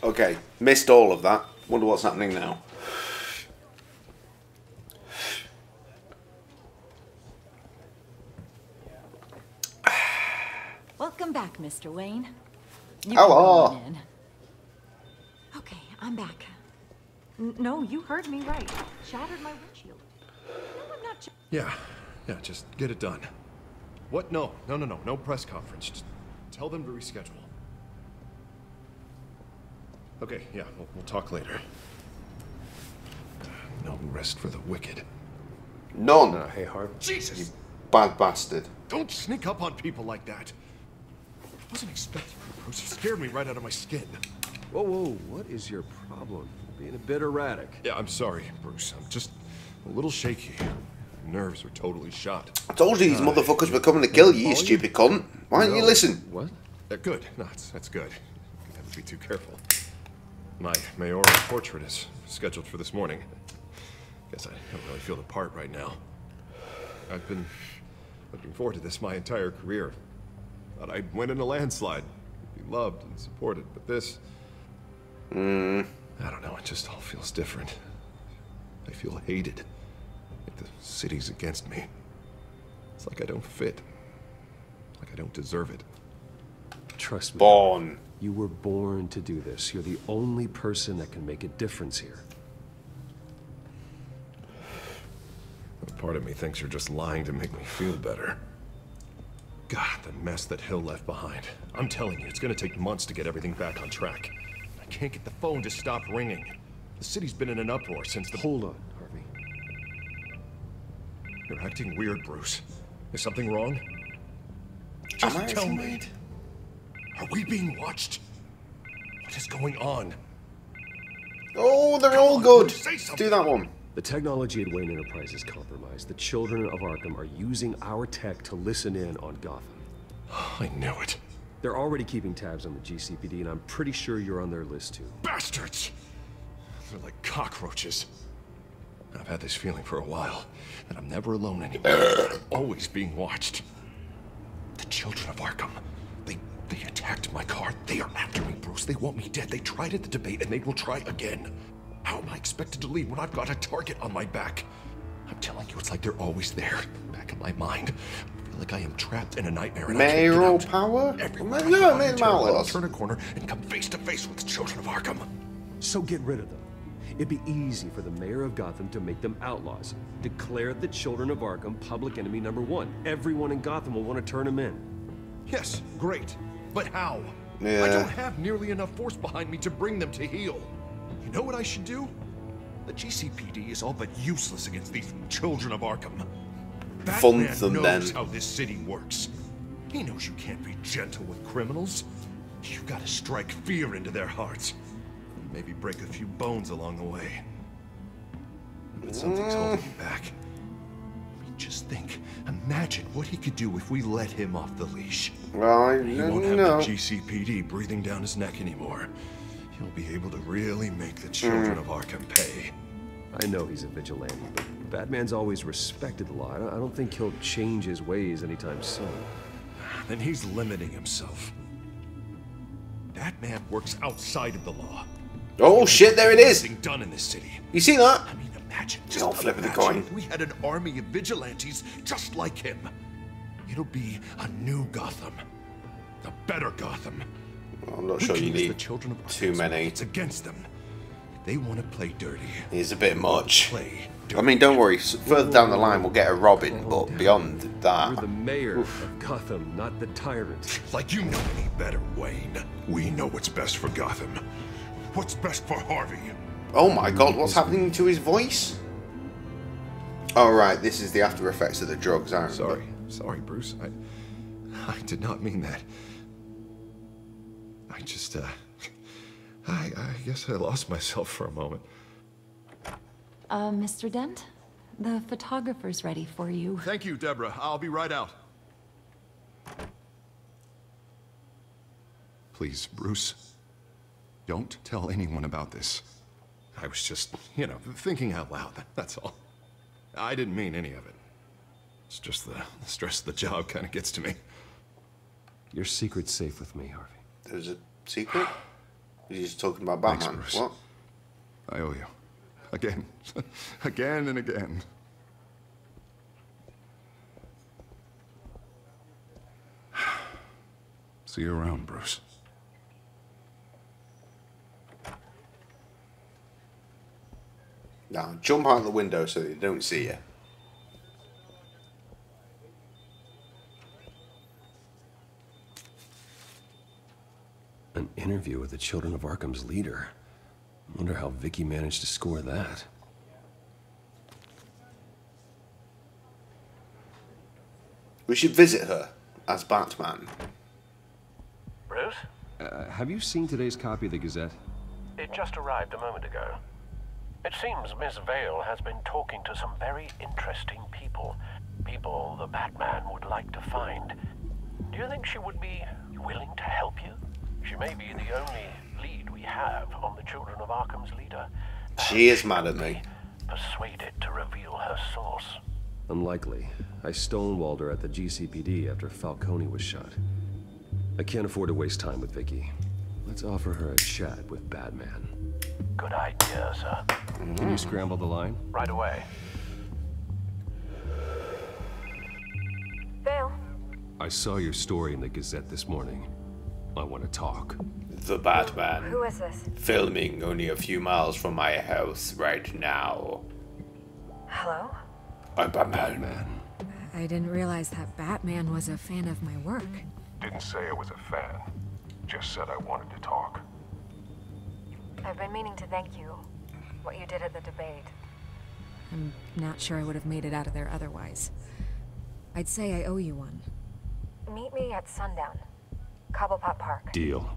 Okay, missed all of that. Wonder what's happening now. Welcome back, Mr. Wayne. You Hello. can go on in. Okay, I'm back. No, you heard me right. Shattered my windshield. No, I'm not. Yeah, just get it done. What? No press conference. Just tell them to reschedule. Okay, yeah, we'll talk later. No rest for the wicked. None. Hey, Harv. Jesus! You bad bastard. Don't sneak up on people like that. I wasn't expecting you, Bruce. You scared me right out of my skin. Whoa, what is your problem? Being a bit erratic. Yeah, I'm sorry, Bruce. I'm just a little shaky. My nerves are totally shot. I told you these motherfuckers were coming to kill you, you stupid cunt. Why didn't you listen? What? Good. No, that's good. You have to be too careful. My mayoral portrait is scheduled for this morning. Guess I don't really feel the part right now. I've been looking forward to this my entire career. Thought I'd win in a landslide, be loved and supported, but this... I don't know, it just all feels different. I feel hated. Like the city's against me. It's like I don't fit. Like I don't deserve it. Trust me. Born. You were born to do this. You're the only person that can make a difference here. Part of me thinks you're just lying to make me feel better. God, the mess that Hill left behind. I'm telling you, it's gonna take months to get everything back on track. I can't get the phone to stop ringing. The city's been in an uproar since the... Hold on, Harvey. You're acting weird, Bruce. Is something wrong? Just tell me. Are we being watched? What is going on? Oh, they're all good. Do that one. The technology at Wayne Enterprise is compromised. The children of Arkham are using our tech to listen in on Gotham. I knew it. They're already keeping tabs on the GCPD, and I'm pretty sure you're on their list too. Bastards! They're like cockroaches. I've had this feeling for a while, that I'm never alone anymore. I'm always being watched. The children of Arkham. They attacked my car. They are after me, Bruce. They want me dead. They tried at the debate, and they will try again. How am I expected to leave when I've got a target on my back? I'm telling you, it's like they're always there, back in my mind. I feel like I am trapped in a nightmare. And Mayoral power? I'll turn a corner and come face to face with the children of Arkham. So get rid of them. It'd be easy for the mayor of Gotham to make them outlaws. Declare the children of Arkham public enemy #1. Everyone in Gotham will want to turn them in. Yes, great. But how? Yeah. I don't have nearly enough force behind me to bring them to heel. You know what I should do? The GCPD is all but useless against these children of Arkham. Batman knows how this city works. He knows you can't be gentle with criminals. You gotta strike fear into their hearts. Maybe break a few bones along the way. But something's holding you back. I mean, just think. Imagine what he could do if we let him off the leash. Well, he won't have the GCPD breathing down his neck anymore. He'll be able to really make the children of Arkham pay. I know he's a vigilante, but Batman's always respected the law. I don't think he'll change his ways anytime soon. Then he's limiting himself. That man works outside of the law. Oh shit, there it is! Done in this city. You see that? I mean, imagine. Just flip of the coin. We had an army of vigilantes just like him. It'll be a new Gotham. A better Gotham. Well, I'm not sure you need too many. It's against them. They want to play dirty. It's a bit much. I mean, don't worry. Further down the line, we'll get a Robin, but beyond that... You're the mayor of Gotham, not the tyrant. Like you know any better, Wayne. We know what's best for Gotham. What's best for Harvey. Oh my god, what's happening to his voice? Oh right, this is the after effects of the drugs, aren't they? Sorry, Bruce. I did not mean that. I just, I guess I lost myself for a moment. Mr. Dent? The photographer's ready for you. Thank you, Deborah. I'll be right out. Please, Bruce, don't tell anyone about this. I was just, you know, thinking out loud, that's all. I didn't mean any of it. It's just the stress of the job kind of gets to me. Your secret's safe with me, Harvey. There's a secret? You're just talking about Batman. Thanks, Bruce. What? I owe you. Again. Again and again. See you around, Bruce. Now, jump out the window so they don't see you. An interview with the Children of Arkham's leader. Wonder how Vicky managed to score that. We should visit her as Batman. Bruce? Have you seen today's copy of the Gazette? It just arrived a moment ago. It seems Miss Vale has been talking to some very interesting people. People the Batman would like to find. Do you think she would be willing to help you? She may be the only lead we have on the Children of Arkham's leader. She is mad at me. Persuaded to reveal her source. Unlikely. I stonewalled her at the GCPD after Falcone was shot. I can't afford to waste time with Vicky. Let's offer her a chat with Batman. Good idea, sir. Can you scramble the line? Right away. Vale. I saw your story in the Gazette this morning. I want to talk. The Batman. Who is this? Filming only a few miles from my house right now. Hello? I'm Batman. I didn't realize that Batman was a fan of my work. Didn't say I was a fan. Just said I wanted to talk. I've been meaning to thank you. What you did at the debate. I'm not sure I would have made it out of there otherwise. I'd say I owe you one. Meet me at sundown. Cobblepot Park. Deal.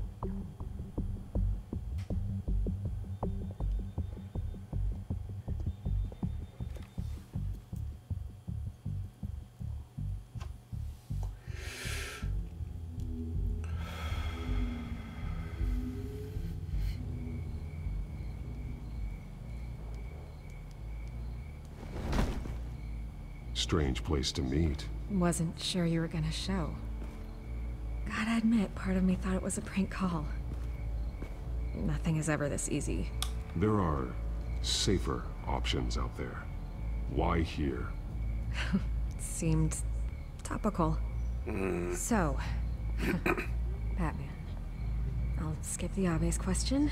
Strange place to meet. Wasn't sure you were gonna show. Gotta admit, part of me thought it was a prank call. Nothing is ever this easy. There are safer options out there. Why here? Seemed topical. So, Batman. I'll skip the obvious question.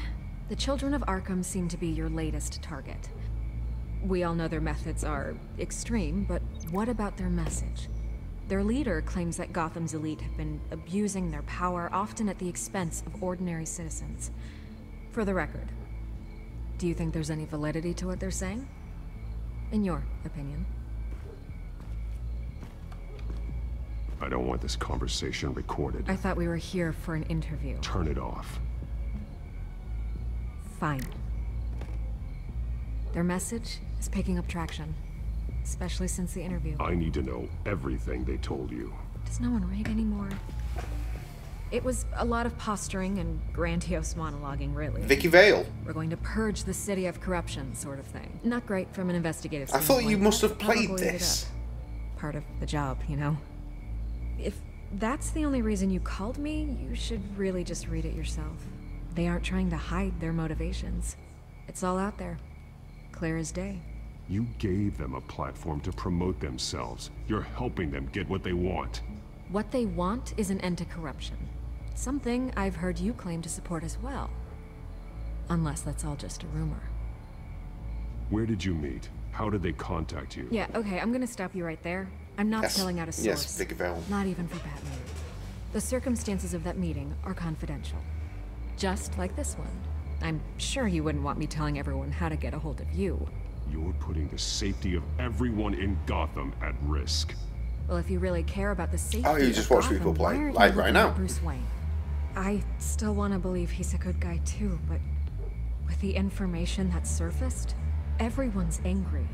The Children of Arkham seem to be your latest target. We all know their methods are extreme, but what about their message? Their leader claims that Gotham's elite have been abusing their power, often at the expense of ordinary citizens. For the record, do you think there's any validity to what they're saying? In your opinion? I don't want this conversation recorded. I thought we were here for an interview. Turn it off. Fine. Their message is picking up traction, especially since the interview. I need to know everything they told you. Does no one read anymore? It was a lot of posturing and grandiose monologuing, really. Vicky Vale. We're going to purge the city of corruption, sort of thing. Not great from an investigative I standpoint. thought you must have Probably played did this. up. Part of the job, you know? If that's the only reason you called me, you should really just read it yourself. They aren't trying to hide their motivations. It's all out there. Clear as day. You gave them a platform to promote themselves. You're helping them get what they want. What they want is an end to corruption. Something I've heard you claim to support as well. Unless that's all just a rumor. Where did you meet? How did they contact you? Yeah, okay, I'm gonna stop you right there. I'm not spelling out a source. Yes, Vicky Vale. Not even for Batman. The circumstances of that meeting are confidential. Just like this one. I'm sure you wouldn't want me telling everyone how to get a hold of you. You're putting the safety of everyone in Gotham at risk. Well, if you really care about the safety you just watch Gotham, people play why aren't like you right looking now. at Bruce Wayne? I still want to believe he's a good guy too, but with the information that surfaced, everyone's angry.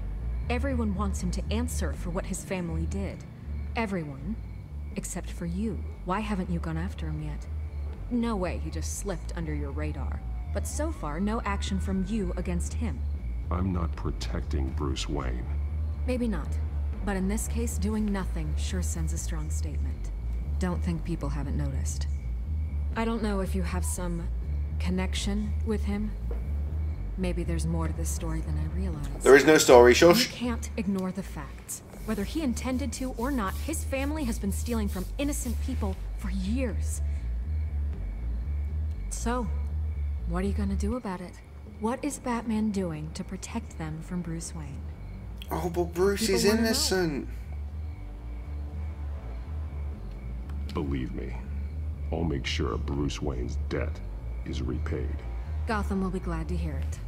Everyone wants him to answer for what his family did. Everyone, except for you. Why haven't you gone after him yet? No way he just slipped under your radar. But so far, no action from you against him. I'm not protecting Bruce Wayne. Maybe not. But in this case, doing nothing sure sends a strong statement. Don't think people haven't noticed. I don't know if you have some connection with him. Maybe there's more to this story than I realize. There is no story, shush. You can't ignore the facts. Whether he intended to or not, his family has been stealing from innocent people for years. So, what are you gonna do about it? What is Batman doing to protect them from Bruce Wayne? Oh, but Bruce is innocent. Believe me, I'll make sure Bruce Wayne's debt is repaid. Gotham will be glad to hear it.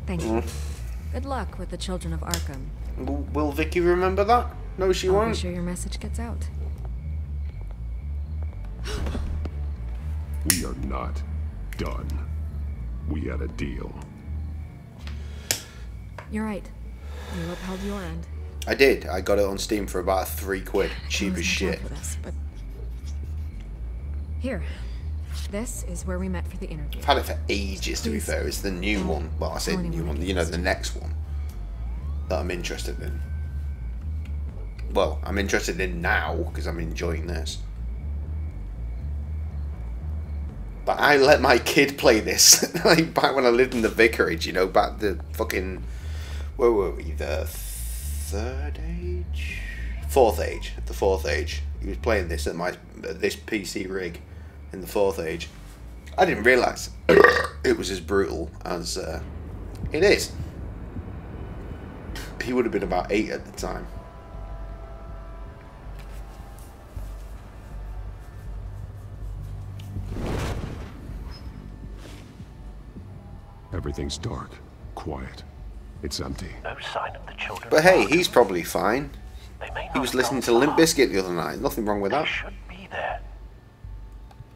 Thank you. Good luck with the children of Arkham. Will Vicky remember that? No, she won't. I'll be sure your message gets out. We are not done. We had a deal. You're right. You upheld your end. I did. I got it on Steam for about £3. Cheap as shit. For this, but... Here. This is where we met for the interview. I've had it for ages, to be fair. It's the new one. Well, I say the new one. You know, the next one that I'm interested in. Well, I'm interested in now because I'm enjoying this. But I let my kid play this like back when I lived in the vicarage. You know, back the fucking. Where were we? The third age, fourth age. The fourth age. He was playing this at this PC rig in the fourth age. I didn't realise it was as brutal as it is. He would have been about 8 at the time. Everything's dark, quiet. It's empty. No sign of the children. But hey, he's probably fine. He was listening to Limp Bizkit the other night. Nothing wrong with that. Should be there.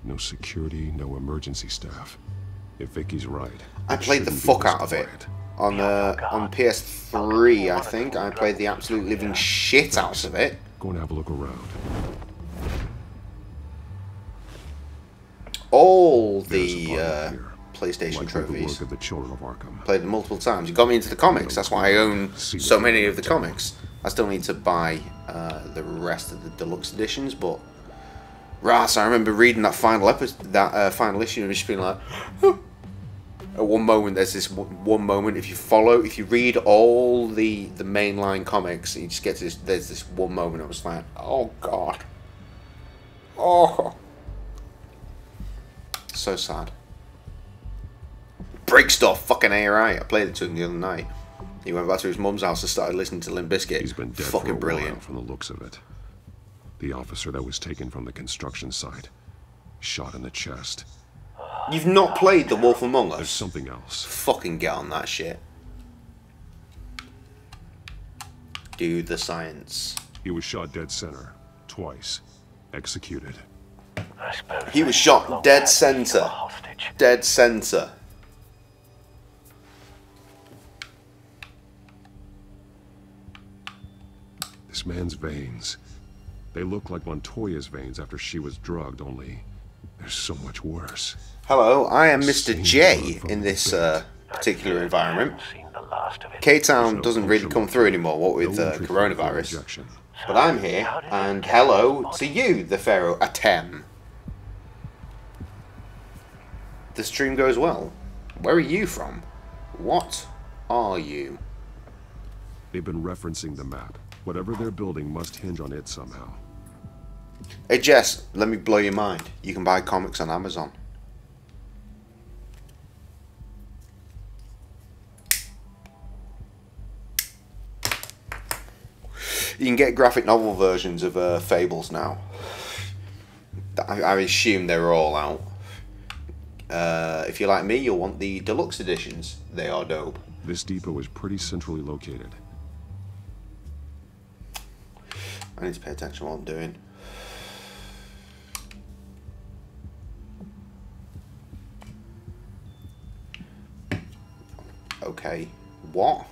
No security, no emergency staff. If Vicky's right, I played the fuck out of it on PS3. I think I played the absolute living shit out of it. Go and have a look around. All the PlayStation trophies. The children of Arkham. Played them multiple times. You got me into the comics. That's why I own so many of the comics. I still need to buy the rest of the deluxe editions, but Ras, I remember reading that final episode, that final issue, and just being like, oh. At one moment, there's this one moment. If you read all the mainline comics, you just get to this. There's this one moment. I was like, oh god, oh, so sad. Break stuff, fucking A-right. I played it to him the other night. He went back to his mum's house and started listening to Limp Bizkit. He's been dead fucking for a brilliant. while from the looks of it. The officer that was taken from the construction site, shot in the chest. You've not played The Wolf Among Us? There's something else. Fucking get on that shit. Do the science. He was shot dead center, twice. Executed. He was shot dead center. Dead center. This man's veins. They look like Montoya's veins after she was drugged, only they're so much worse. Hello, I am Mr. J in this particular environment. K-Town doesn't really come through anymore, what with coronavirus. But I'm here, and hello to you, the Pharaoh Atem. the stream goes well. Where are you from? What are you? They've been referencing the map. Whatever they're building must hinge on it somehow. Hey Jess, let me blow your mind. You can buy comics on Amazon. You can get graphic novel versions of Fables now. I assume they're all out. If you're like me, you'll want the deluxe editions. They are dope. This depot is pretty centrally located. I need to pay attention to what I'm doing. Okay. What?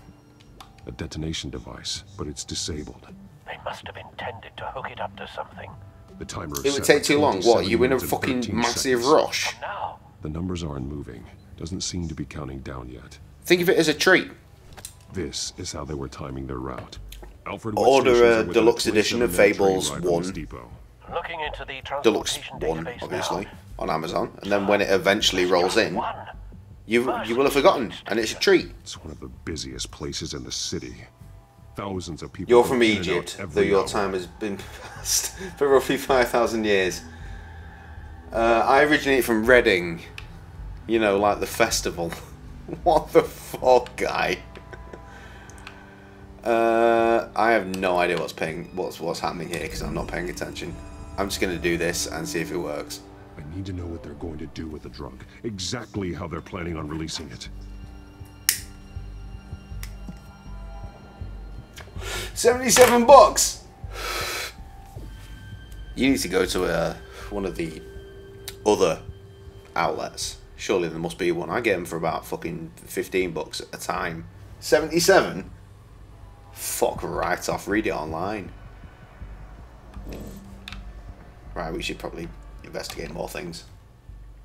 A detonation device, but it's disabled. They must have intended to hook it up to something. The timer is It would take too long. What? You in a fucking massive rush? The numbers aren't moving. Doesn't seem to be counting down yet. Think of it as a treat. This is how they were timing their route. Alfred Order a deluxe edition of Fables 1. Looking into the Deluxe 1, obviously, on Amazon. And then when it eventually rolls in, you will have forgotten, and it's a treat. It's one of the busiest places in the city. Thousands of people. You're from Egypt, though your time has been passed for roughly 5,000 years. I originate from Reading. You know, like the festival. What the fuck, guy? I have no idea what's happening here because I'm not paying attention. I'm just gonna do this and see if it works. I need to know what they're going to do with the drug. Exactly how they're planning on releasing it. 77 bucks. You need to go to one of the other outlets. Surely there must be one. I get them for about fucking 15 bucks a time. 77? Fuck right off. Read it online. Right, we should probably investigate more things.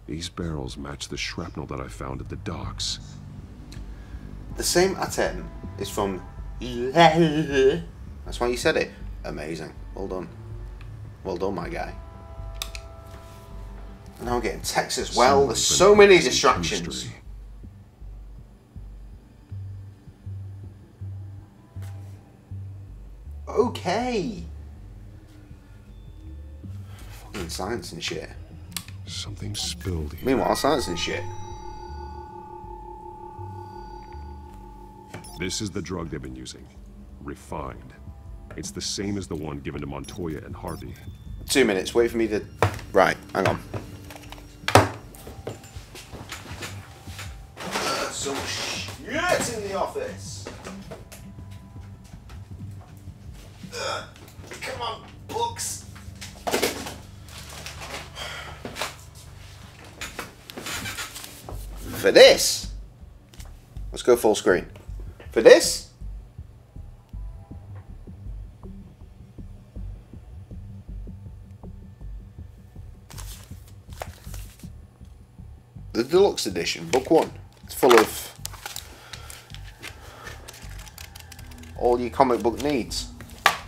These barrels match the shrapnel that I found at the docks. The same item is from... That's why you said it. Amazing. Well done. Well done, my guy. And now I'm getting texts as well. There's so many distractions. Okay. Fucking science and shit. Something spilled here. Meanwhile, science and shit. This is the drug they've been using. Refined. It's the same as the one given to Montoya and Harvey. 2 minutes. Wait for me to... Right, hang on. Some shit in the office. Come on, books. For this, let's go full screen. For this, the deluxe edition, book 1. It's full of all your comic book needs.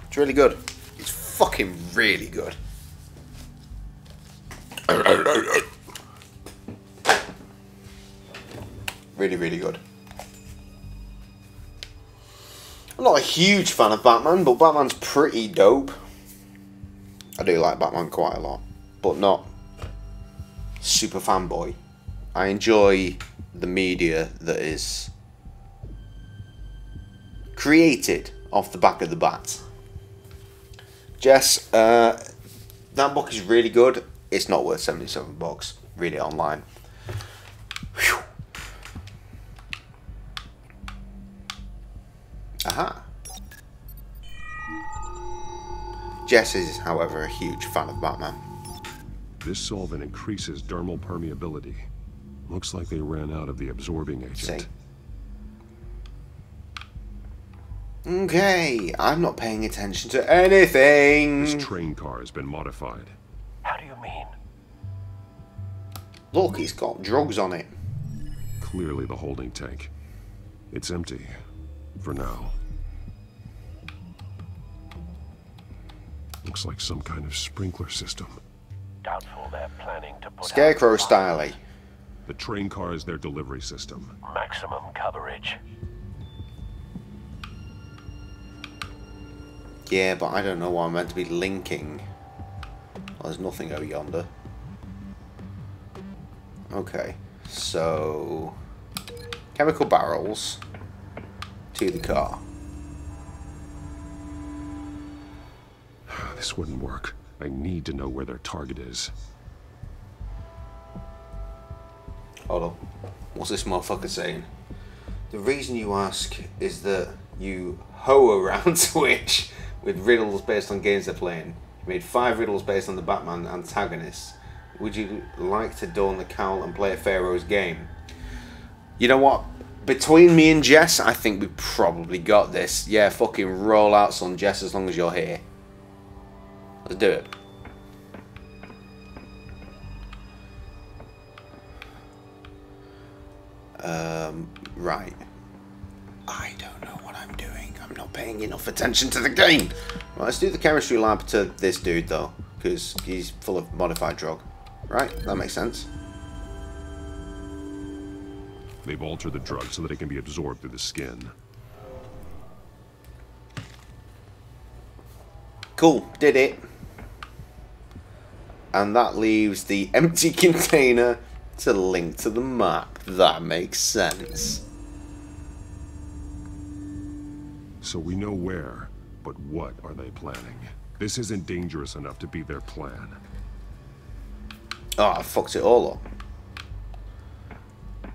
It's really good. It's fucking really good. Really, really good. I'm not a huge fan of Batman, but Batman's pretty dope. I do like Batman quite a lot, but not super fanboy. I enjoy the media that is created off the back of the bat. Jess, that book is really good. It's not worth 77 bucks. Read it online. Whew. Aha. Jess is, however, a huge fan of Batman. This solvent increases dermal permeability. Looks like they ran out of the absorbing agent. See? Okay, I'm not paying attention to anything. This train car has been modified. How do you mean? Look, it's got drugs on it. Clearly the holding tank. It's empty. For now. Looks like some kind of sprinkler system. Doubtful they're planning to put Scarecrow style. The train car is their delivery system. Maximum coverage. Yeah, but I don't know what I'm meant to be linking. Well, there's nothing over yonder. Okay, so chemical barrels to the car. This wouldn't work. I need to know where their target is. Hold on. What's this motherfucker saying? The reason you ask is that you hoe around Twitch with riddles based on games they're playing. You made 5 riddles based on the Batman antagonists. Would you like to don the cowl and play a Pharaoh's game? You know what? Between me and Jess, I think we probably got this. Yeah, fucking roll out, son, Jess, as long as you're here. Let's do it. Right. I don't know what I'm doing. I'm not paying enough attention to the game. Right, let's do the chemistry lab to this dude, though, because he's full of modified drug. Right? That makes sense. They've altered the drug so that it can be absorbed through the skin. Cool. Did it. And that leaves the empty container to link to the map. That makes sense. So we know where, but what are they planning? This isn't dangerous enough to be their plan. Oh, I fucked it all up.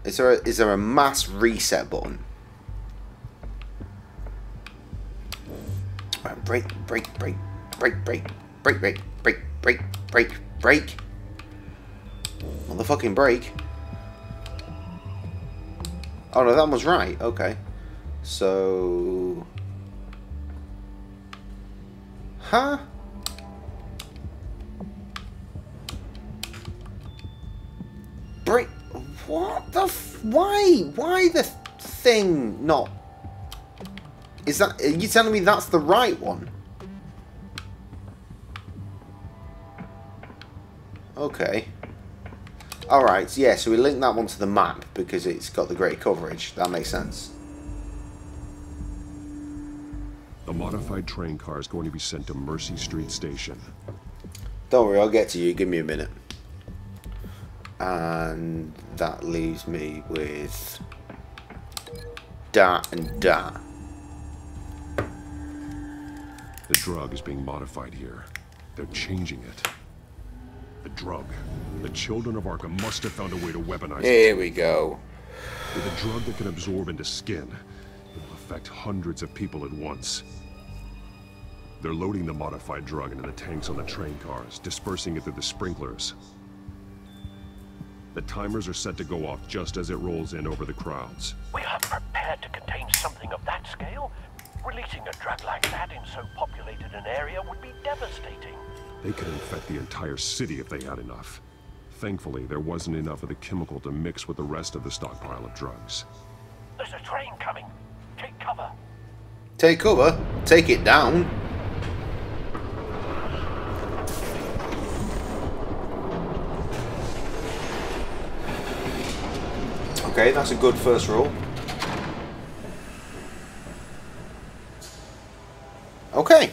Is there a mass reset button? Right, break. Motherfucking break. Oh no, that was right. Okay. So... Huh? Break... What the why? Why the thing not... Is that... Are you telling me that's the right one? Okay. Alright, yeah, so we link that one to the map because it's got the great coverage. That makes sense. The modified train car is going to be sent to Mercy Street Station. Don't worry, I'll get to you. Give me a minute. And that leaves me with that and that. The drug is being modified here. They're changing it. The drug. The children of Arkham must have found a way to weaponize it. Here we go. With a drug that can absorb into skin, it will affect hundreds of people at once. They're loading the modified drug into the tanks on the train cars, dispersing it through the sprinklers. The timers are set to go off just as it rolls in over the crowds. We are prepared to contain something of that scale. Releasing a drug like that in so populated an area would be devastating. They could infect the entire city if they had enough. Thankfully, there wasn't enough of the chemical to mix with the rest of the stockpile of drugs. There's a train coming. Take cover. Take cover? Take it down? Okay, that's a good first roll. Okay,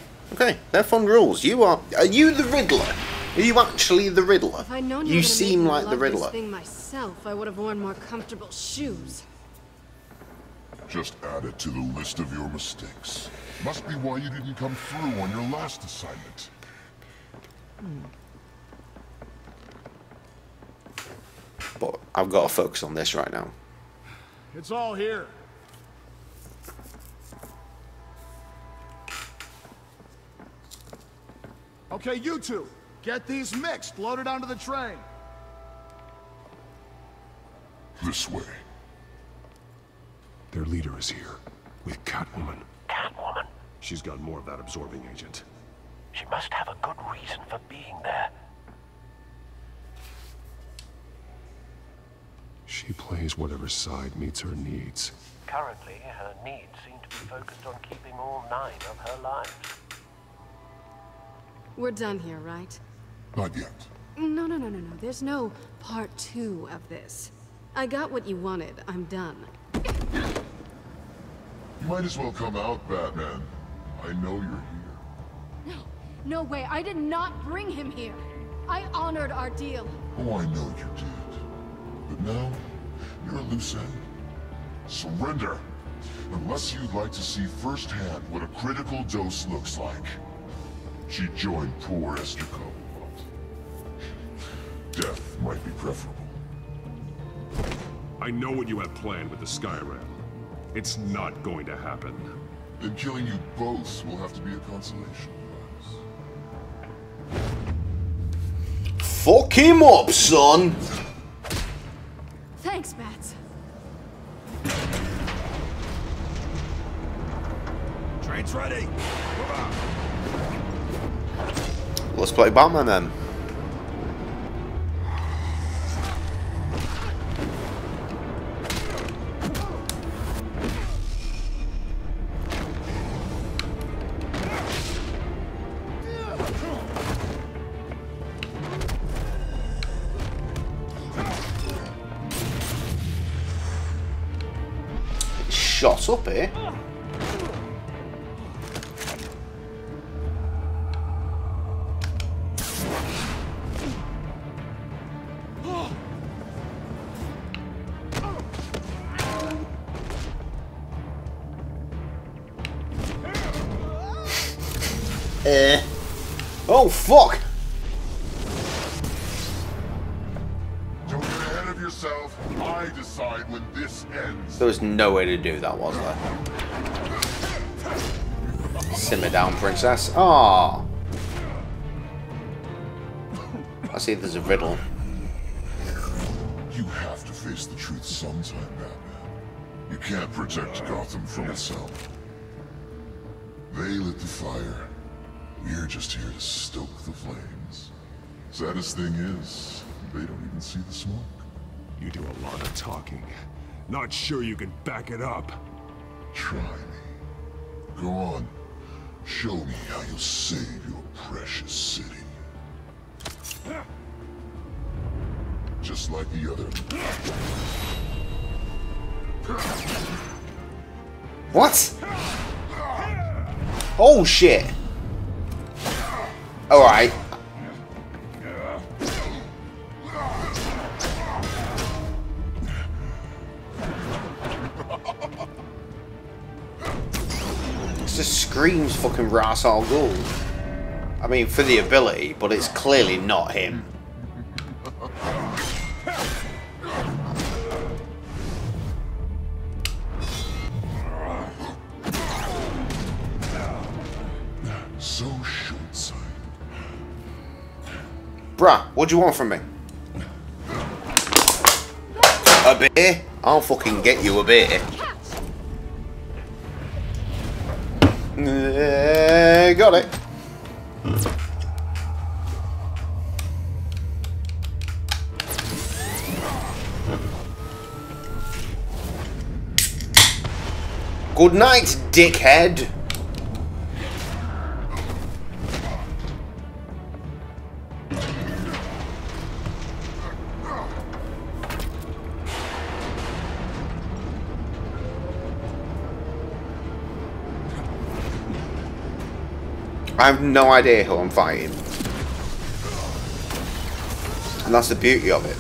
they're fun rules. Are you the Riddler? Are you actually the Riddler? If I'd known You seem like the love this Riddler. thing myself, I would have worn more comfortable shoes. Just add it to the list of your mistakes. Must be why you didn't come through on your last assignment. But I've got to focus on this right now. It's all here. Okay, you two, get these mixed, loaded onto the train. This way. Their leader is here, with Catwoman. Catwoman? She's got more of that absorbing agent. She must have a good reason for being there. She plays whatever side meets her needs. Currently, her needs seem to be focused on keeping all 9 of her lives. We're done here, right? Not yet. No. There's no part 2 of this. I got what you wanted. I'm done. You might as well come out, Batman. I know you're here. No, no way. I did not bring him here. I honored our deal. Oh, I know you did. But now, you're a loose end. Surrender! Unless you'd like to see firsthand what a critical dose looks like. She joined poor Esther Cobalt. Death might be preferable. I know what you have planned with the Skyrim. It's not going to happen. Then killing you both will have to be a consolation prize. Fuck him up, son! Thanks, Bats. Train's ready. Move out. Let's play Batman then. Shot up here. Oh fuck! Don't get ahead of yourself. I decide when this ends. There was no way to do that, was there? Simmer down, princess. Ah. I see there's a riddle. You have to face the truth sometime, Batman. You can't protect Gotham from itself. They lit the fire. We're just here to stoke the flames. Saddest thing is, they don't even see the smoke. You do a lot of talking. Not sure you can back it up. Try me. Go on. Show me how you'll save your precious city. Just like the other. What? Oh shit! Alright. This just screams fucking Ra's al Ghul. I mean, for the ability, but it's clearly not him. So short-sighted. Bruh, what do you want from me? A beer? I'll fucking get you a beer. Got it. Good night, dickhead. I have no idea who I'm fighting, and that's the beauty of it.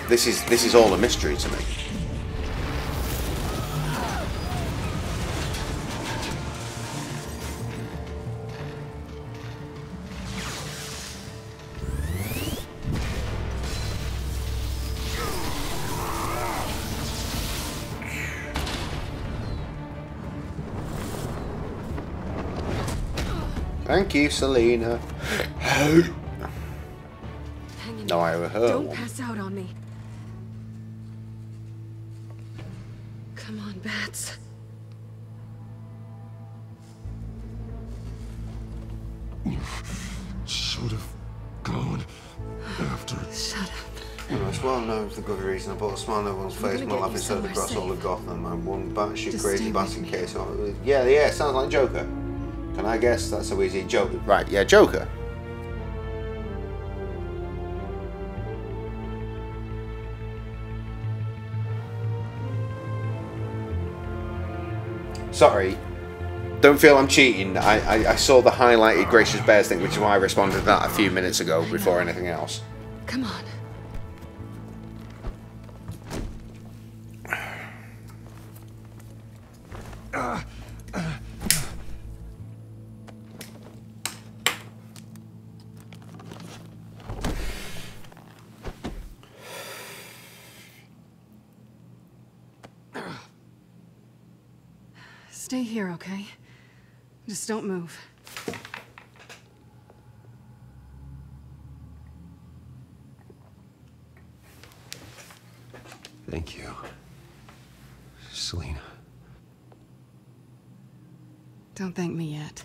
This is all a mystery to me. Thank you, Selena. No, I overheard. Don't pass out on me. Come on, Bats. You should have gone after. Shut up. It's well known for good reason. I put a smile on everyone's face when laughing said across all of Gotham. I'm one batshit crazy bat in case. Yeah, sounds like Joker. Can I guess? That's so easy. Joker. Right, yeah, Joker. Sorry. Don't feel I'm cheating. I saw the highlighted Gracious Bears thing, which is why I responded to that a few minutes ago before anything else. Come on. Stay here, okay? Just don't move. Thank you, Selina. Don't thank me yet.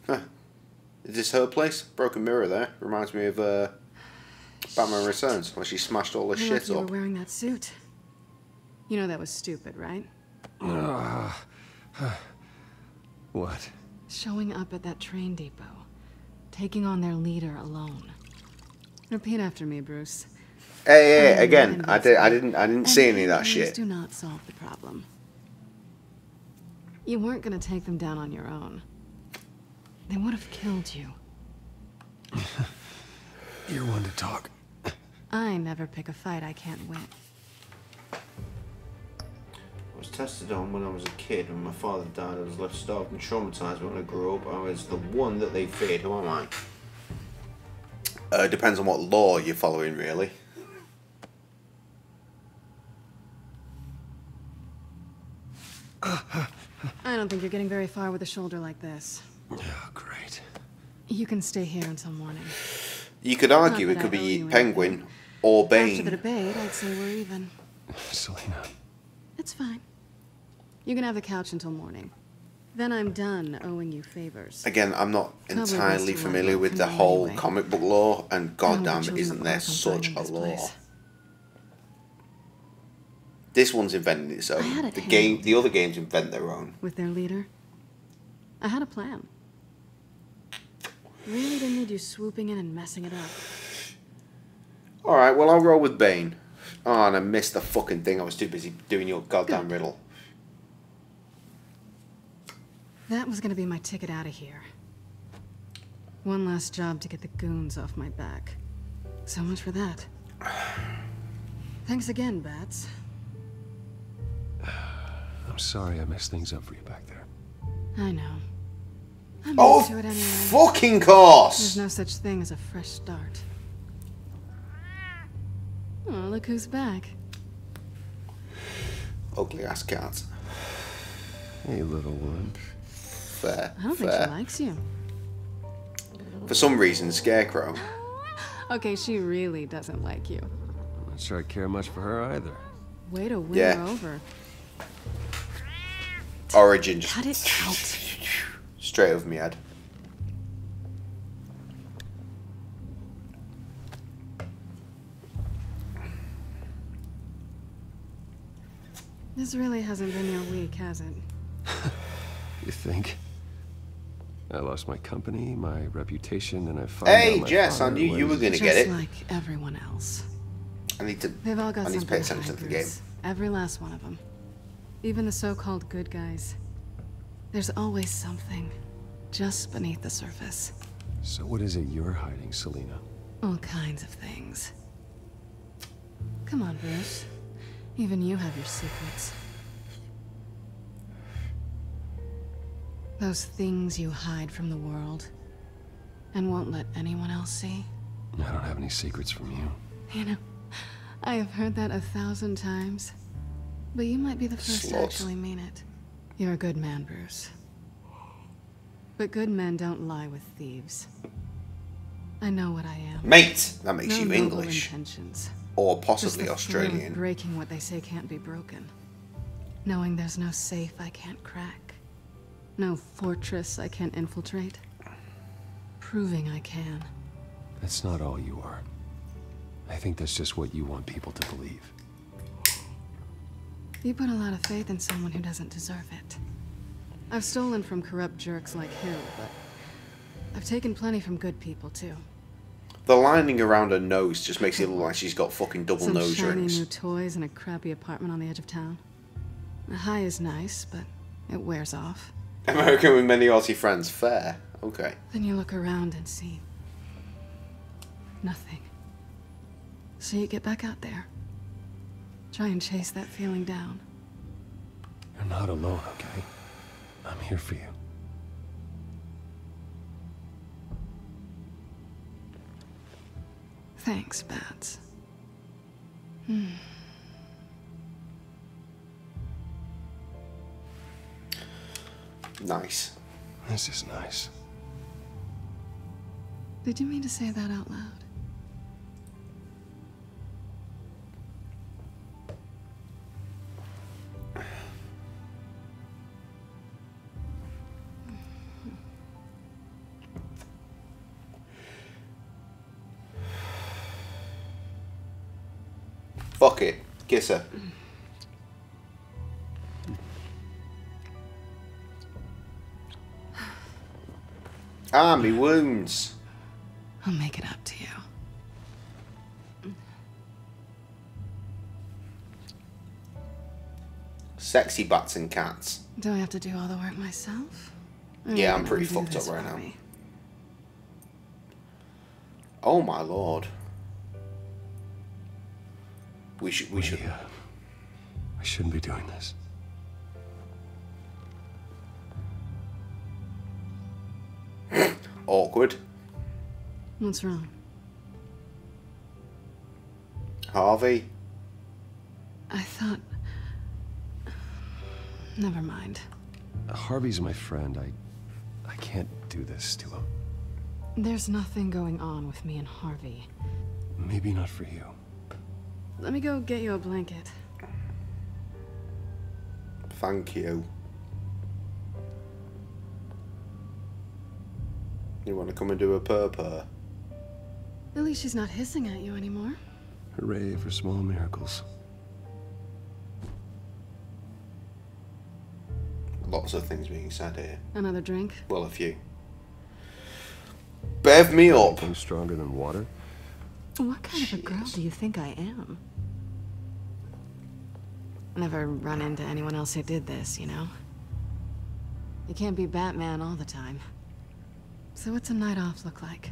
Huh. Is this her place? Broken mirror there. Reminds me of Batman Returns, where she smashed all the I love shit you were up. wearing that suit. You know that was stupid, right? What? Showing up at that train depot. Taking on their leader alone. Repeat after me, Bruce. Hey, again, I didn't see any of that These shit. do not solve the problem. You weren't gonna take them down on your own. They would have killed you. You're one to talk. I never pick a fight I can't win. I was tested on when I was a kid. When my father died, I was left starved and traumatized. But when I grew up, I was the one that they feared. Who am I? Depends on what law you're following, really. I don't think you're getting very far with a shoulder like this. Oh, great. You can stay here until morning. You could argue it could be Penguin or Bane. After the debate, I'd say we're even. Selina. It's fine. You can have the couch until morning. Then I'm done owing you favors. Again, I'm not Probably entirely best to familiar let with go the for now whole anyway. comic book law, and goddamn, children isn't of there Arkham such finding a this law? place. This one's invented its I had own. it The other games invent their own. With their leader, I had a plan. Really didn't need you swooping in and messing it up. Alright, well, I'll roll with Bane. Oh, and I missed the fucking thing. I was too busy doing your goddamn riddle. That was gonna be my ticket out of here. One last job to get the goons off my back. So much for that. Thanks again, Bats. I'm sorry I messed things up for you back there. I know. I'm Oh, used to it anyway. fucking course! There's no such thing as a fresh start. Oh, look who's back. Ugly ass cat. Hey, little one. Fair. I don't think fair. she likes you. For some reason, Scarecrow. Okay, she really doesn't like you. I'm not sure I care much for her either. Way to win Yeah. her over. Origin just Cut it out. straight over me head. This really hasn't been your week, has it? You think? I lost my company, my reputation, and I found out Hey, my Jess, I father knew you were was- going to get Just it. like everyone else. I need to. They've all got I need to something pay to attention hide, to the game. Bruce. Every last one of them. Even the so-called good guys. There's always something just beneath the surface. So what is it you're hiding, Selina? All kinds of things. Come on, Bruce. Even you have your secrets. Those things you hide from the world and won't let anyone else see. I don't have any secrets from you. You know, I have heard that 1,000 times. But you might be the first to Sloth. actually mean it. You're a good man, Bruce. But good men don't lie with thieves. I know what I am. Mate, that makes No you noble English. intentions. Or Just possibly the thrill of Australian. breaking what they say can't be broken. Knowing there's no safe I can't crack. No fortress I can't infiltrate. Proving I can. That's not all you are. I think that's just what you want people to believe. You put a lot of faith in someone who doesn't deserve it. I've stolen from corrupt jerks like him, but I've taken plenty from good people too. The lining around her nose just makes it look like she's got fucking double Some nose shiny rings. new toys and a crappy apartment on the edge of town. The high is nice, but it wears off. American with many Aussie friends. Fair. Okay. Then you look around and see nothing. So you get back out there. Try and chase that feeling down. You're not alone, okay? I'm here for you. Thanks, Bats. Nice. This is nice. Did you mean to say that out loud? Fuck it. Kiss her. Ah, me wounds. I'll make it up to you. Sexy bats and cats. Do I have to do all the work myself? Or Yeah, you I'm pretty gonna do fucked up this right for now. me? Oh my lord. We should. We shouldn't be doing this. Awkward. What's wrong? Harvey. I thought... Never mind. Harvey's my friend. I can't do this to him. There's nothing going on with me and Harvey. Maybe not for you. Let me go get you a blanket. Thank you. You want to come and do a purr? At least she's not hissing at you anymore. Hooray for small miracles. Lots of things being said here. Another drink? Well, a few. Bev me up. Anything stronger than water? What kind of a girl do you think I am? Never run into anyone else who did this, you know? You can't be Batman all the time. So what's a night off look like?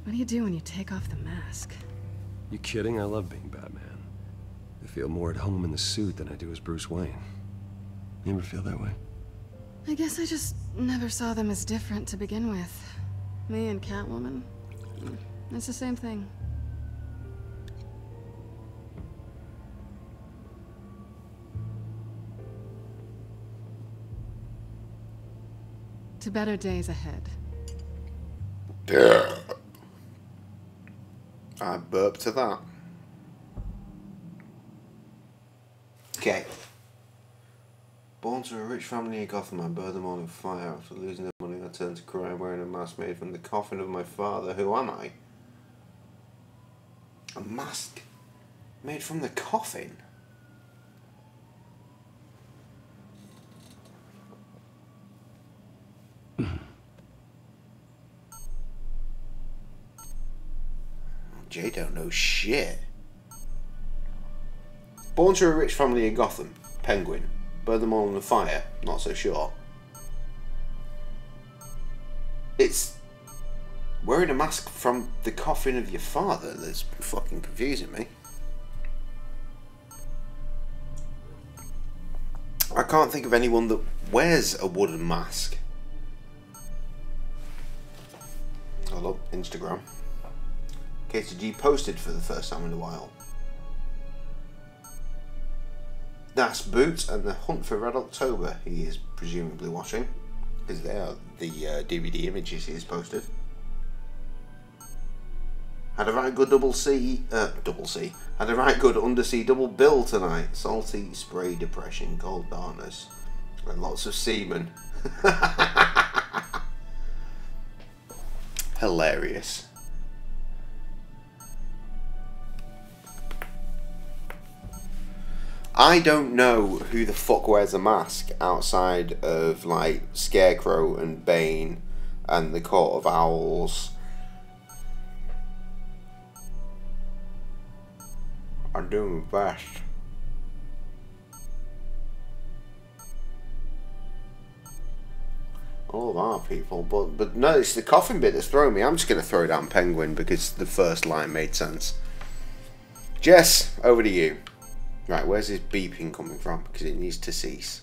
What do you do when you take off the mask? You kidding? I love being Batman. I feel more at home in the suit than I do as Bruce Wayne. You ever feel that way? I guess I just never saw them as different to begin with. Me and Catwoman, it's the same thing. To better days ahead. I burped to that. Okay. Born to a rich family in Gotham, I burned them all in fire. After losing their money, I turned to crime wearing a mask made from the coffin of my father. Who am I? A mask made from the coffin? Jay don't know shit. Born to a rich family in Gotham, Penguin. Burn them all in the fire, not so sure. It's wearing a mask from the coffin of your father that's fucking confusing me. I can't think of anyone that wears a wooden mask. Hello, Instagram. KTG posted for the first time in a while. That's Boots and the Hunt for Red October he is presumably watching, because they are the DVD images he has posted. Had a right good double C. Had a right good undersea double bill tonight. Salty, spray, depression, cold darkness, and lots of semen. Hilarious. I don't know who the fuck wears a mask outside of like Scarecrow and Bane and the Court of Owls are doing my best. All of our people, but no, it's the coffin bit that's throwing me. I'm just going to throw down Penguin because the first line made sense. Jess, over to you. Right, where's this beeping coming from? Because it needs to cease.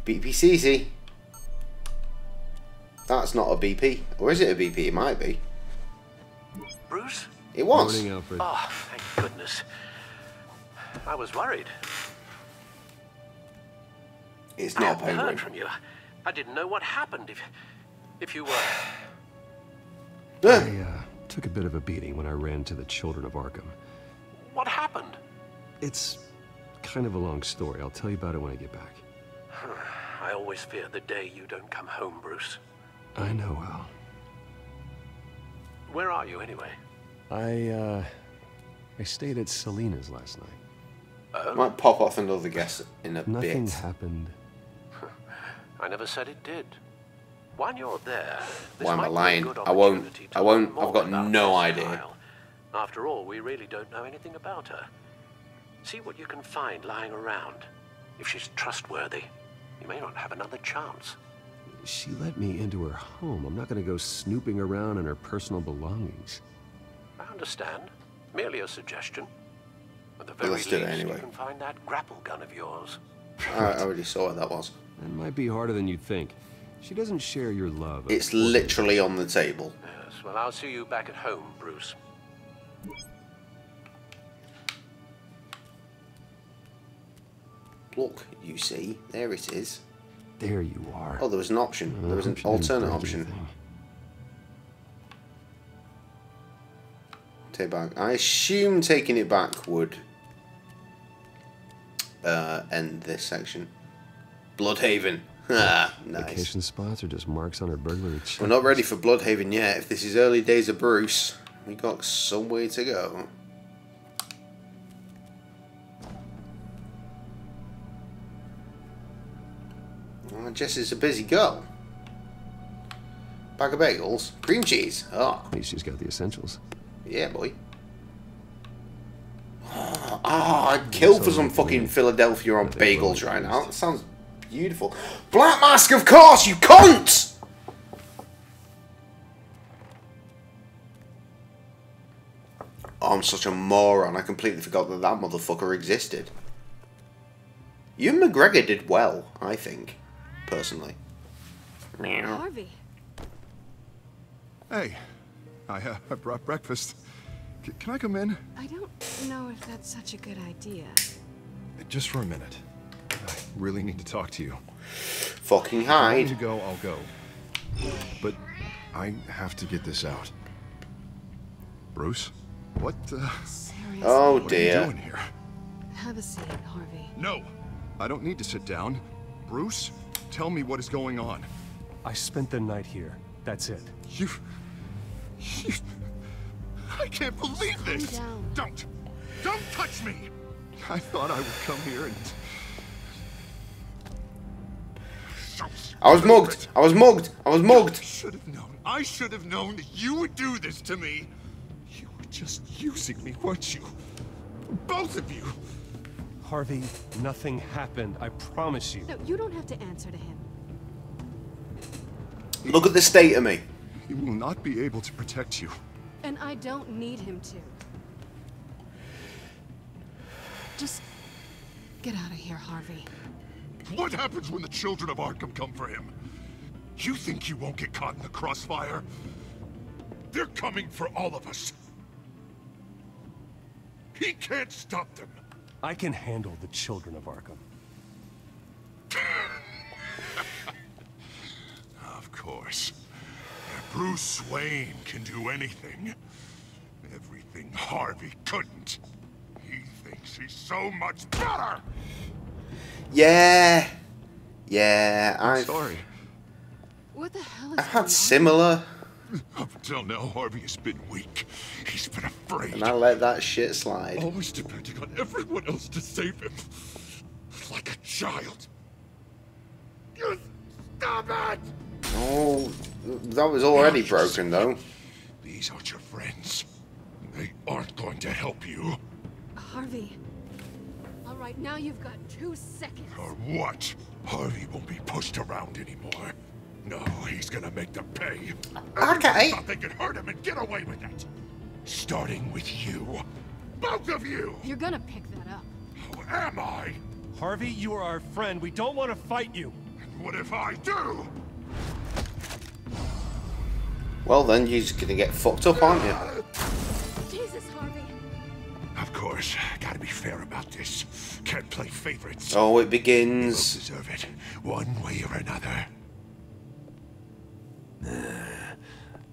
BP CZ. That's not a BP. Or is it a BP? It might be. Bruce? It was. Morning, Alfred. Oh, thank goodness. I was worried. It's I not haven't Penguin. heard from you. I didn't know what happened if you were... I took a bit of a beating when I ran to the Children of Arkham. What happened? It's kind of a long story. I'll tell you about it when I get back. I always fear the day you don't come home, Bruce. I know, Al. Where are you, anyway? I stayed at Selena's last night. Oh? Might pop off another guess in a Nothing bit. happened. I never said it did. While you're there, Why am I lying? I won't. I've got no idea. After all, we really don't know anything about her. See what you can find lying around. If she's trustworthy, you may not have another chance. She let me into her home. I'm not going to go snooping around in her personal belongings. I understand. Merely a suggestion. At the But very let's least, do it anyway. you can find that grapple gun of yours. I already saw what that was. That might be harder than you'd think. She doesn't share your love. It's literally on the table. Yes, well, I'll see you back at home, Bruce. Look, you see, there it is. There you are. Oh, there was an option. There was an alternate option. Take back. I assume taking it back would end this section. Bloodhaven. Ah, nice. Vacation spots are just marks on her burglary check. We're not ready for Bloodhaven yet. If this is early days of Bruce, we got some way to go. Oh, Jess is a busy girl. Bag of bagels, cream cheese. Oh, At least she's got the essentials. yeah, boy. Oh, I'd kill for some fucking Philadelphia on bagels right now. That sounds beautiful. Black Mask, of course, you cunt! Oh, I'm such a moron. I completely forgot that that motherfucker existed. Ewan McGregor did well, I think, personally. Harvey. Hey, I brought breakfast. Can I come in? I don't know if that's such a good idea. Just for a minute. I really need to talk to you. Fucking If you want me hide. to go, I'll go. But I have to get this out. Bruce? What Seriously? Oh, what are you dear. doing here? Have a seat, Harvey. No, I don't need to sit down. Bruce, tell me what is going on. I spent the night here. That's it. You... I can't believe this! Calm down. Don't touch me! I thought I would come here and... I was mugged. I was mugged. I was mugged. I should have known that you would do this to me. You were just using me, weren't you? Both of you. Harvey, nothing happened. I promise you. No, you don't have to answer to him. Look at the state of me. He will not be able to protect you. And I don't need him to. Just get out of here, Harvey. What happens when the children of Arkham come for him? You think you won't get caught in the crossfire? They're coming for all of us. He can't stop them. I can handle the Children of Arkham. Of course. Bruce Wayne can do anything. Everything Harvey couldn't. He thinks he's so much better! Yeah. Yeah, I'm sorry. What the hell is I've had similar, Up until now, Harvey has been weak. He's been afraid. and I let that shit slide. Always depending on everyone else to save him. Like a child. Stop it! Oh, that was already broken, though. These aren't your friends. They aren't going to help you. Harvey. All right, now you've got 2 seconds. Or what? Harvey won't be pushed around anymore. No, he's gonna make them pay. Okay. Thought they could hurt him and get away with it. Starting with you. Both of you! You're gonna pick that up. Who am I? Harvey, you are our friend. We don't want to fight you. And what if I do? Well, then you're just gonna get fucked up, aren't you? Jesus, Harvey. Of course, gotta be fair about this. Can't play favorites. Oh, it begins. Both deserve it, one way or another.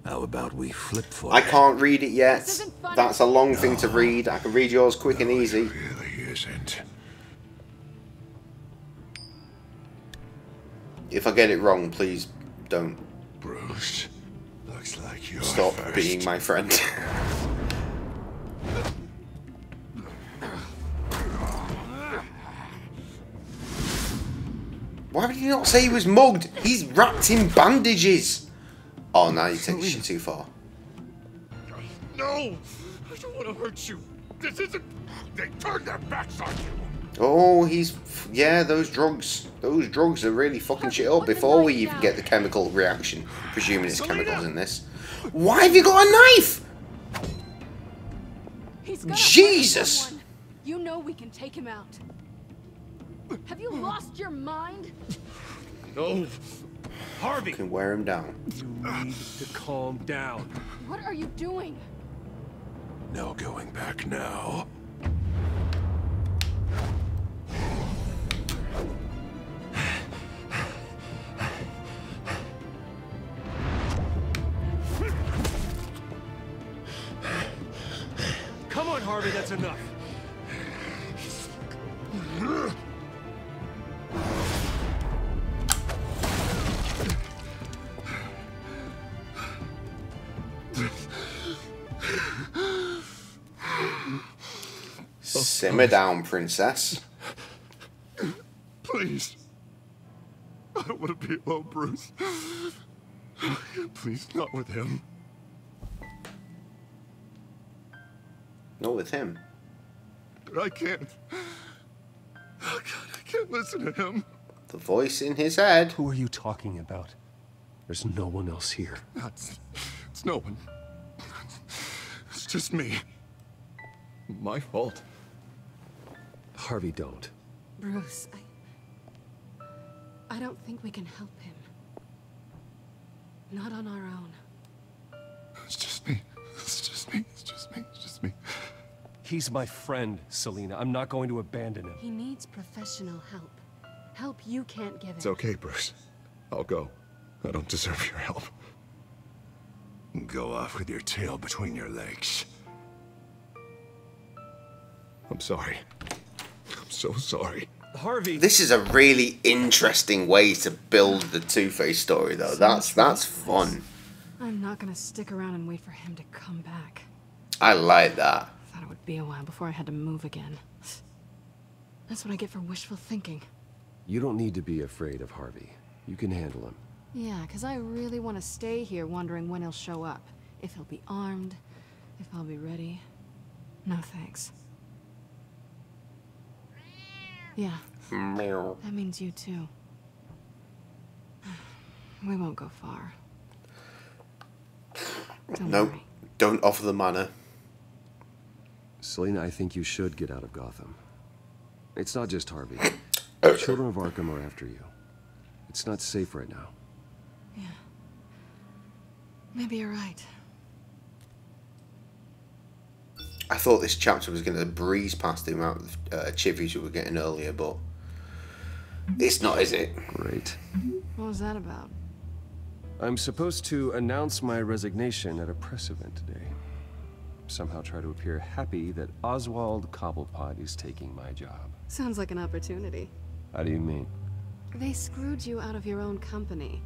How about we flip for I it? can't read it yet. That's a long thing to read. I can read yours quick and easy. It really isn't. If I get it wrong, please don't. Bruce, looks like you're Stop first. being my friend. Why would you not say he was mugged? He's wrapped in bandages. Oh, now you take shit too far. No! I don't want to hurt you. This isn't... They turned their backs on you. Oh, he's... Yeah, those drugs. Those drugs are really fucking shit up before we even get the chemical reaction. Presuming it's chemicals in this. Why have you got a knife? Jesus! You know we can take him out. Have you lost your mind? No. Harvey! You can wear him down. You need to calm down. What are you doing? No going back now. Come on, Harvey, that's enough. Simmer down, princess. Please. I don't want to be alone, Bruce. Please, not with him. Not with him. I can't. Oh, God, I can't listen to him. The voice in his head. Who are you talking about? There's no one else here. It's no one. It's just me. My fault. Harvey, don't. Bruce, I don't think we can help him. Not on our own. It's just me. It's just me. It's just me. It's just me. He's my friend, Selina. I'm not going to abandon him. He needs professional help. Help you can't give him. It's okay, Bruce. I'll go. I don't deserve your help. Go off with your tail between your legs. I'm sorry. I'm so sorry. Harvey! This is a really interesting way to build the Two-Face story, though. That's fun. I'm not gonna stick around and wait for him to come back. I like that. Thought it would be a while before I had to move again. That's what I get for wishful thinking. You don't need to be afraid of Harvey. You can handle him. Yeah, because I really want to stay here wondering when he'll show up. If he'll be armed, if I'll be ready. No thanks. Yeah. Meow. That means you too. We won't go far. Nope. Don't offer the manor. Selina, I think you should get out of Gotham. It's not just Harvey. The children of Arkham are after you. It's not safe right now. Yeah. Maybe you're right. I thought this chapter was going to breeze past the amount of chivvies we were getting earlier, but it's not, is it? Great. What was that about? I'm supposed to announce my resignation at a press event today. Somehow try to appear happy that Oswald Cobblepot is taking my job. Sounds like an opportunity. How do you mean? They screwed you out of your own company.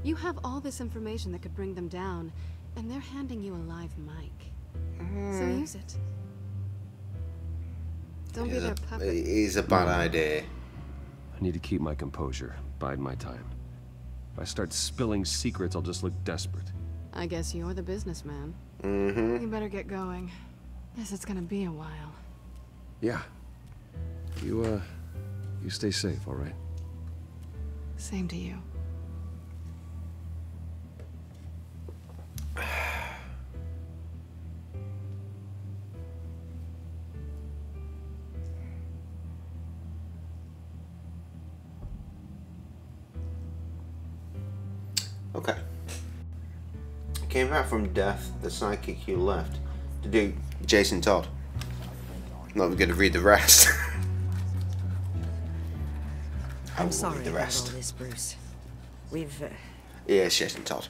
You have all this information that could bring them down, and they're handing you a live mic. So use it. Don't be their puppet. It is a bad idea. I need to keep my composure, bide my time. If I start spilling secrets, I'll just look desperate. I guess you're the businessman. Mm-hmm. You better get going. Guess it's gonna be a while. Yeah. You stay safe, all right? Same to you. Okay. Came back from death, the sidekick you left. To do Jason Todd. Not even going to read the rest. I'm sorry about all this, Bruce. We've yeah, it's Jason Todd.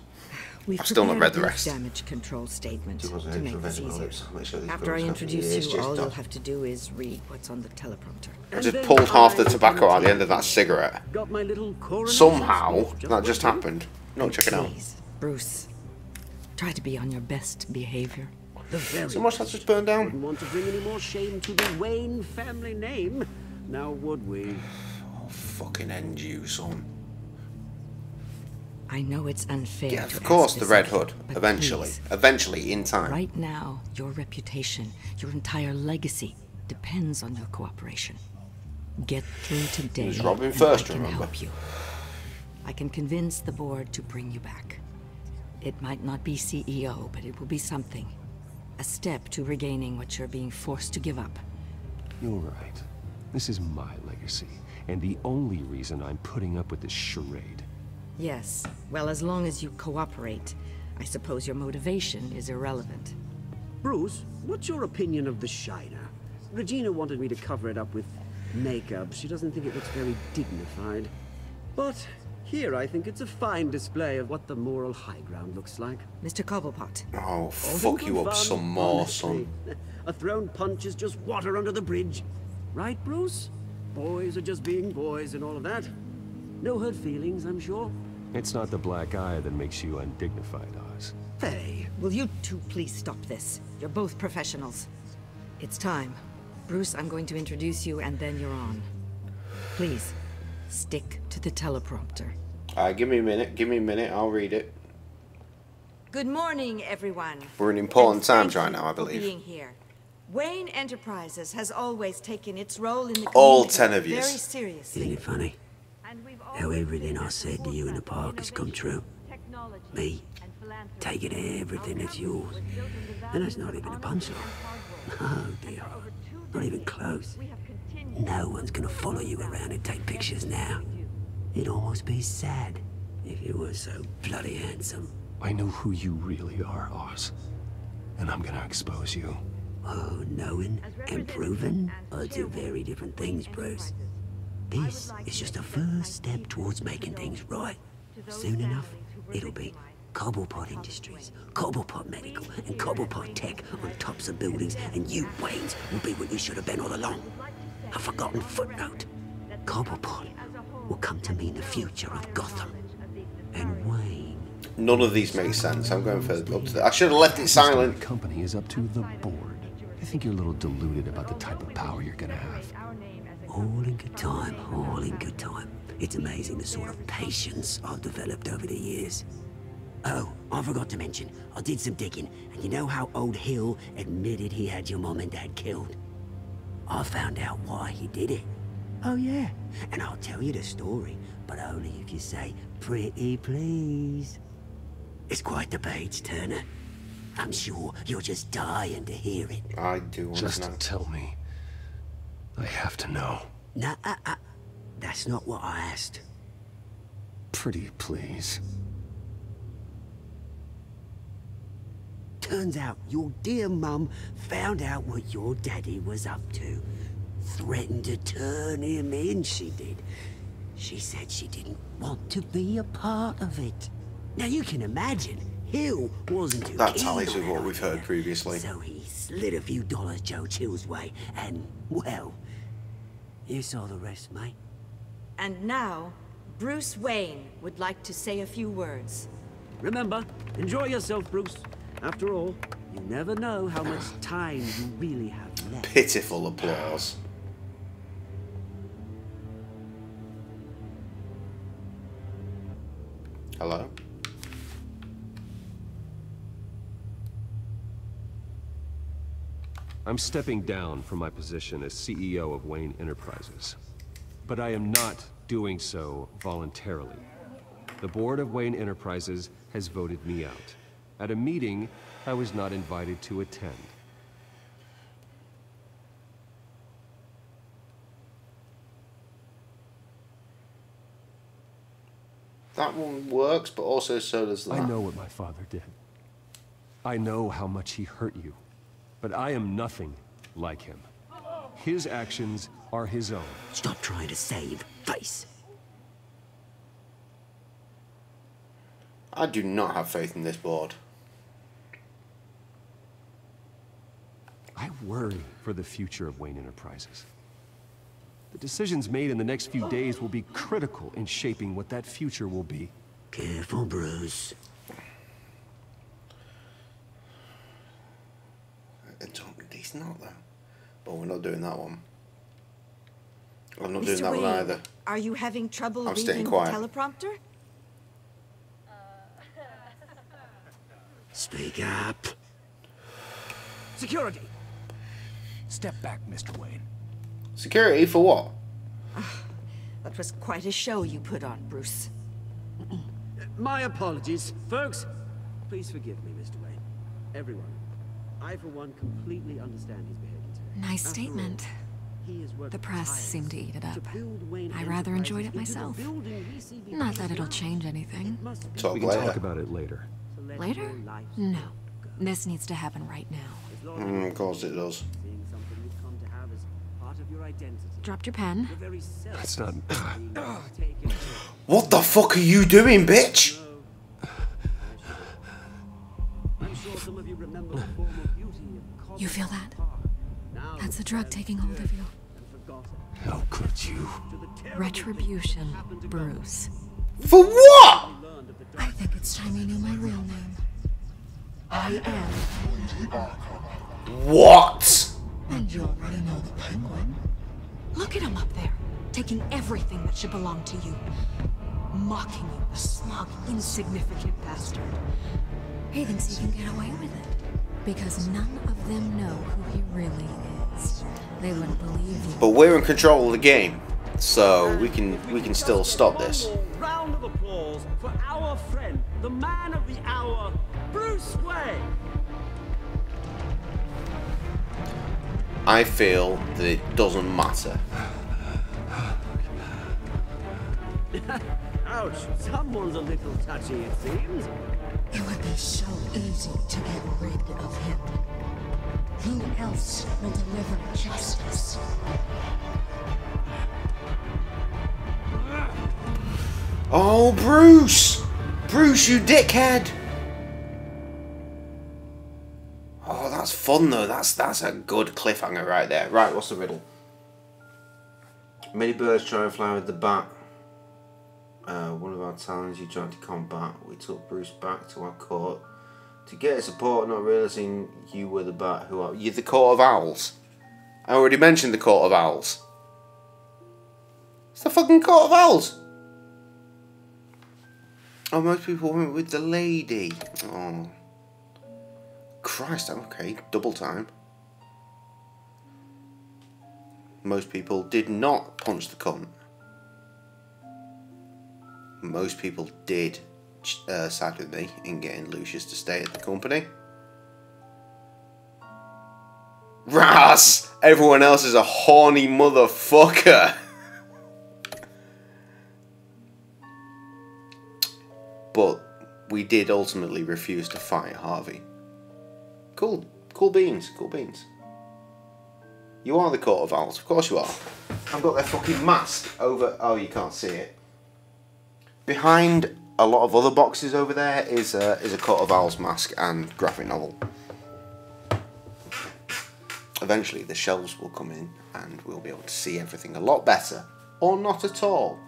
We've I've still not read the prepared a rest. damage control statement to wasn't make this available. easier. Sure After I introduce it's you, Jason all you'll Todd. have to do is read what's on the teleprompter. I just pulled half the tobacco out of the end of that cigarette. Got my little Somehow, that just happened. No, check it out. Please, Bruce, try to be on your best behavior. The very So much that's just burned down. Wouldn't want to bring any more shame to the Wayne family name, now would we? Oh, fucking end you, son. I know it's unfair. Yeah, to of course, ask the this Red of you, Hood. but Eventually. please, Eventually, in time. right now, your reputation, your entire legacy, depends on your cooperation. Get through today. It was Robin and first, I can remember? help you. I can convince the board to bring you back. It might not be CEO, but it will be something. A step to regaining what you're being forced to give up. You're right. This is my legacy, and the only reason I'm putting up with this charade. Yes, well, as long as you cooperate, I suppose your motivation is irrelevant. Bruce, what's your opinion of the Shiner? Regina wanted me to cover it up with makeup. She doesn't think it looks very dignified. But here I think it's a fine display of what the moral high ground looks like. Mr. Cobblepot. Oh, fuck you up some more, son. A thrown punch is just water under the bridge. Right, Bruce? Boys are just being boys and all of that. No hurt feelings, I'm sure. It's not the black eye that makes you undignified, Oz. Hey, will you two please stop this? You're both professionals. It's time. Bruce, I'm going to introduce you and then you're on. Please, stick to the teleprompter. Give me a minute, I'll read it. Good morning, everyone. We're in important And times thank right you now, I for believe. being here. Wayne Enterprises has always taken its role in the All community 10 of yous. very seriously. Isn't it funny? How everything I said to you in the park has come true. Me, taking everything that's yours. And that's not even a punchline. No, dear. Not even close. No one's gonna follow you around and take pictures now. It'd almost be sad if you were so bloody handsome. I know who you really are, Oz. And I'm gonna expose you. Oh, knowing and proving are two very different things, Bruce. This is just a first step towards making things right. Soon enough, it'll be Cobblepot Industries, Cobblepot Medical, and Cobblepot Tech on tops of buildings, and you, Waynes, will be what you should have been all along. A forgotten footnote. Cobblepot will come to mean the future of Gotham. And Wayne... None of these make sense. I'm going for up to the... I should have left it silent. The company is up to the board. I think you're a little deluded about the type of power you're gonna have. All in good time, all in good time. It's amazing the sort of patience I've developed over the years. Oh, I forgot to mention, I did some digging, and you know how old Hill admitted he had your mom and dad killed? I found out why he did it. Oh yeah, and I'll tell you the story, but only if you say, pretty please. It's quite the page turner. I'm sure you're just dying to hear it. I do want Just to know. tell me. I have to know. Nah, that's not what I asked. Pretty please. Turns out your dear mum found out what your daddy was up to. Threatened to turn him in, she did. She said she didn't want to be a part of it. Now you can imagine, Hill wasn't too That keen tallies on with what that we've heard idea. previously. So he slid a few dollars Joe Chill's way, and, well, you saw the rest, mate. And now, Bruce Wayne would like to say a few words. Remember, enjoy yourself, Bruce. After all, you never know how much time you really have left. Pitiful applause. Hello? I'm stepping down from my position as CEO of Wayne Enterprises. But I am not doing so voluntarily. The board of Wayne Enterprises has voted me out at a meeting I was not invited to attend. That one works, but also so does that. I know what my father did. I know how much he hurt you. But I am nothing like him. His actions are his own. Stop trying to save face. I do not have faith in this board. I worry for the future of Wayne Enterprises. The decisions made in the next few days will be critical in shaping what that future will be. Careful, Bruce. He's not though. But we're not doing that one. I'm not Mr. doing that Wayne, one either. Are you having trouble I'm staying reading quiet. the teleprompter? Speak up. Security! Step back, Mr. Wayne. Security for what? That was quite a show you put on, Bruce. My apologies, folks. Please forgive me, Mr. Wayne. Everyone. I, for one, completely understand his behavior today. Nice statement. The press seemed to eat it up. I rather enjoyed it myself. Not that it'll change anything. We can talk about it later. Later? No. This needs to happen right now. Of course it does. Dropped your pen. That's not... What the fuck are you doing, bitch? You feel that? That's the drug taking hold of you. How could you? Retribution, Bruce. For what? I think it's time you knew my real name. I am... What? And you already know the Penguin. Look at him up there, taking everything that should belong to you. Mocking you, the smug, insignificant bastard. He thinks he can get away with it. Because none of them know who he really is. They wouldn't believe you. But we're in control of the game, so we can still stop this. Round of applause for our friend, the man of the hour, Bruce Wayne. I feel that it doesn't matter. Ouch, someone's a little touchy, it seems. It would be so easy to get rid of him. Who else will deliver justice? Oh, Bruce! Bruce, you dickhead! Oh, that's fun though. That's a good cliffhanger right there. Right, what's the riddle? Many birds try and fly with the bat. One of our talents you tried to combat. We took Bruce back to our court to get support, not realizing you were the bat. Who are you? The Court of Owls. I already mentioned the Court of Owls. It's the fucking Court of Owls. Oh, most people went with the lady. Oh, Christ! Okay, double time. Most people did not punch the cunt. Most people did side with me in getting Lucius to stay at the company. Ras! Everyone else is a horny motherfucker. But we did ultimately refuse to fight Harvey. Cool beans, cool beans. You are the Court of Owls, of course you are. I've got their fucking mask over. Oh, you can't see it. Behind a lot of other boxes over there is a Court of Owls mask and graphic novel. Eventually the shelves will come in and we'll be able to see everything a lot better. Or not at all.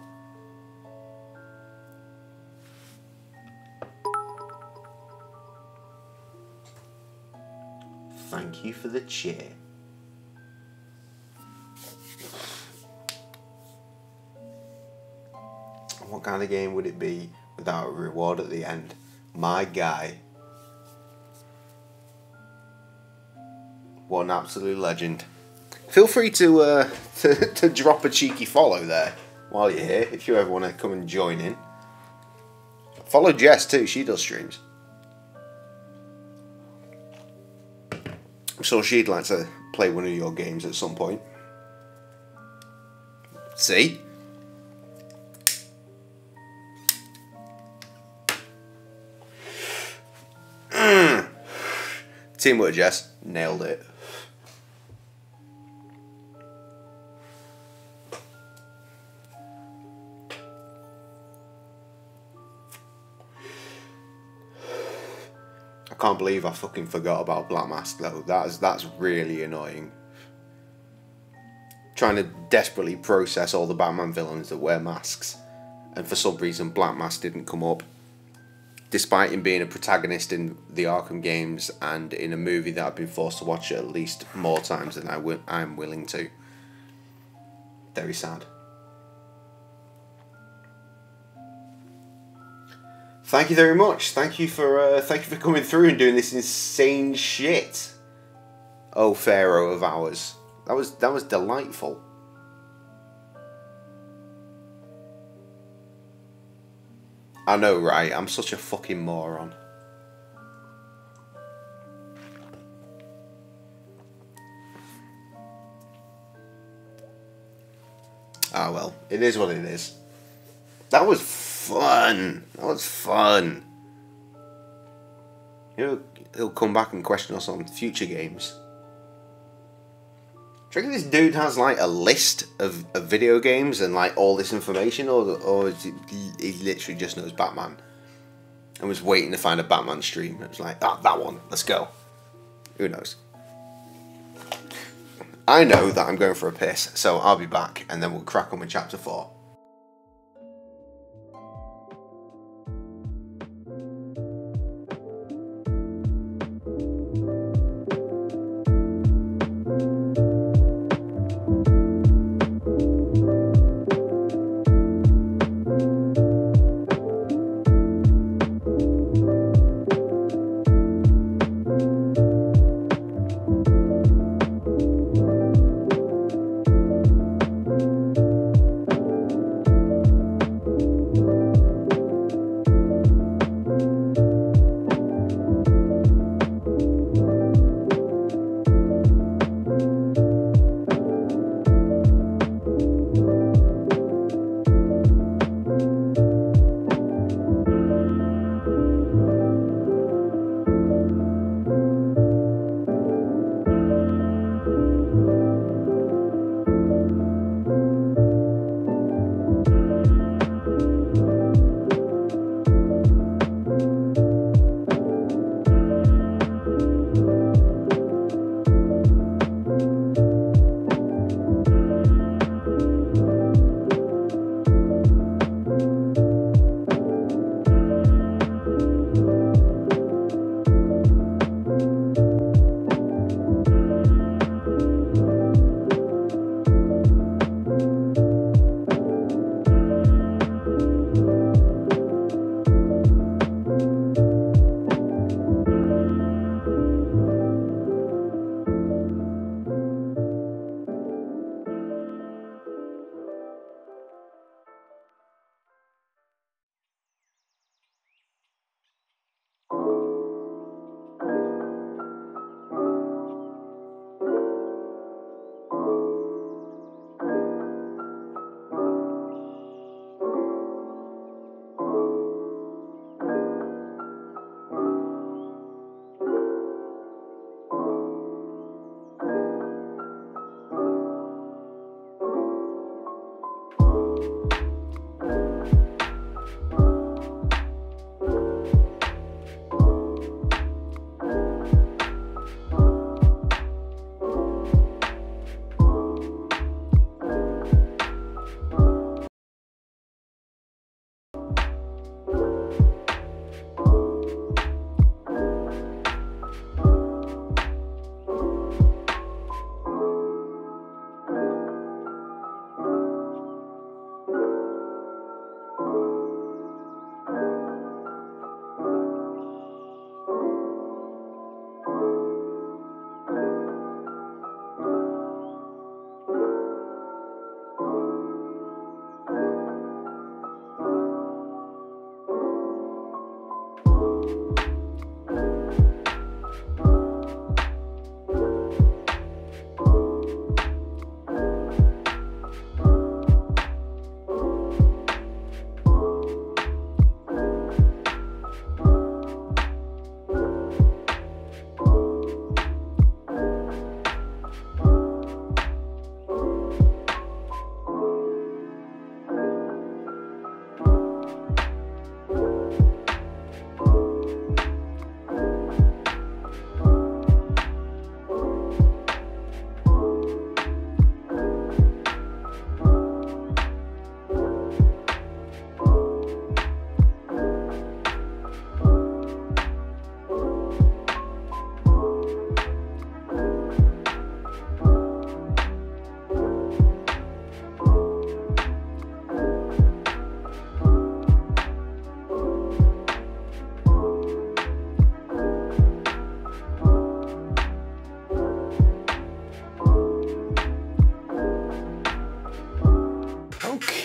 Thank you for the cheer. What kind of game would it be? without a reward at the end. My guy. What an absolute legend. Feel free to drop a cheeky follow there while you're here, if you ever want to come and join in. Follow Jess too, she does streams. I'm sure she'd like to play one of your games at some point. See? Teamwork, Jess. Nailed it. I can't believe I fucking forgot about Black Mask though. That's really annoying. Trying to desperately process all the Batman villains that wear masks, and for some reason Black Mask didn't come up, despite him being a protagonist in the Arkham games and in a movie that I've been forced to watch at least more times than I'm willing to. Very sad. Thank you very much. Thank you for coming through and doing this insane shit. Oh, Pharaoh of ours. That was delightful. I know, right? I'm such a fucking moron. Ah well, it is what it is. That was fun. That was fun. You know, he'll come back and question us on future games. Do you reckon this dude has like a list of video games and like all this information, or is he literally just knows Batman and was waiting to find a Batman stream? It was like, ah, that one, let's go. Who knows? I know that I'm going for a piss, so I'll be back and then we'll crack on with chapter 4.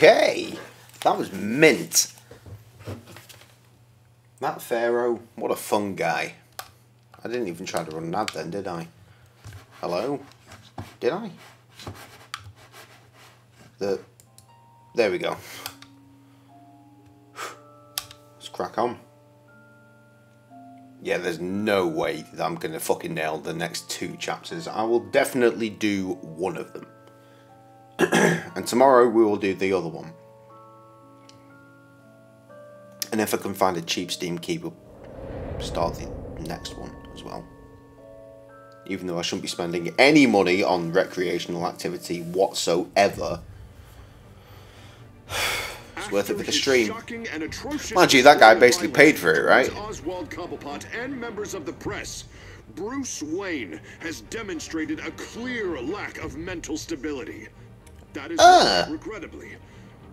Okay, that was mint. That Pharaoh, what a fun guy. I didn't even try to run an ad then, did I? Hello? Did I? There we go. Let's crack on. Yeah, there's no way that I'm going to fucking nail the next 2 chapters. I will definitely do one of them. And tomorrow we will do the other one. And if I can find a cheap Steam key, we'll start the next one as well. Even though I shouldn't be spending any money on recreational activity whatsoever. It's worth it for the stream. Mind you, that guy basically paid for it, right? Oswald Cobblepot and members of the press. Bruce Wayne has demonstrated a clear lack of mental stability. That is why, regrettably,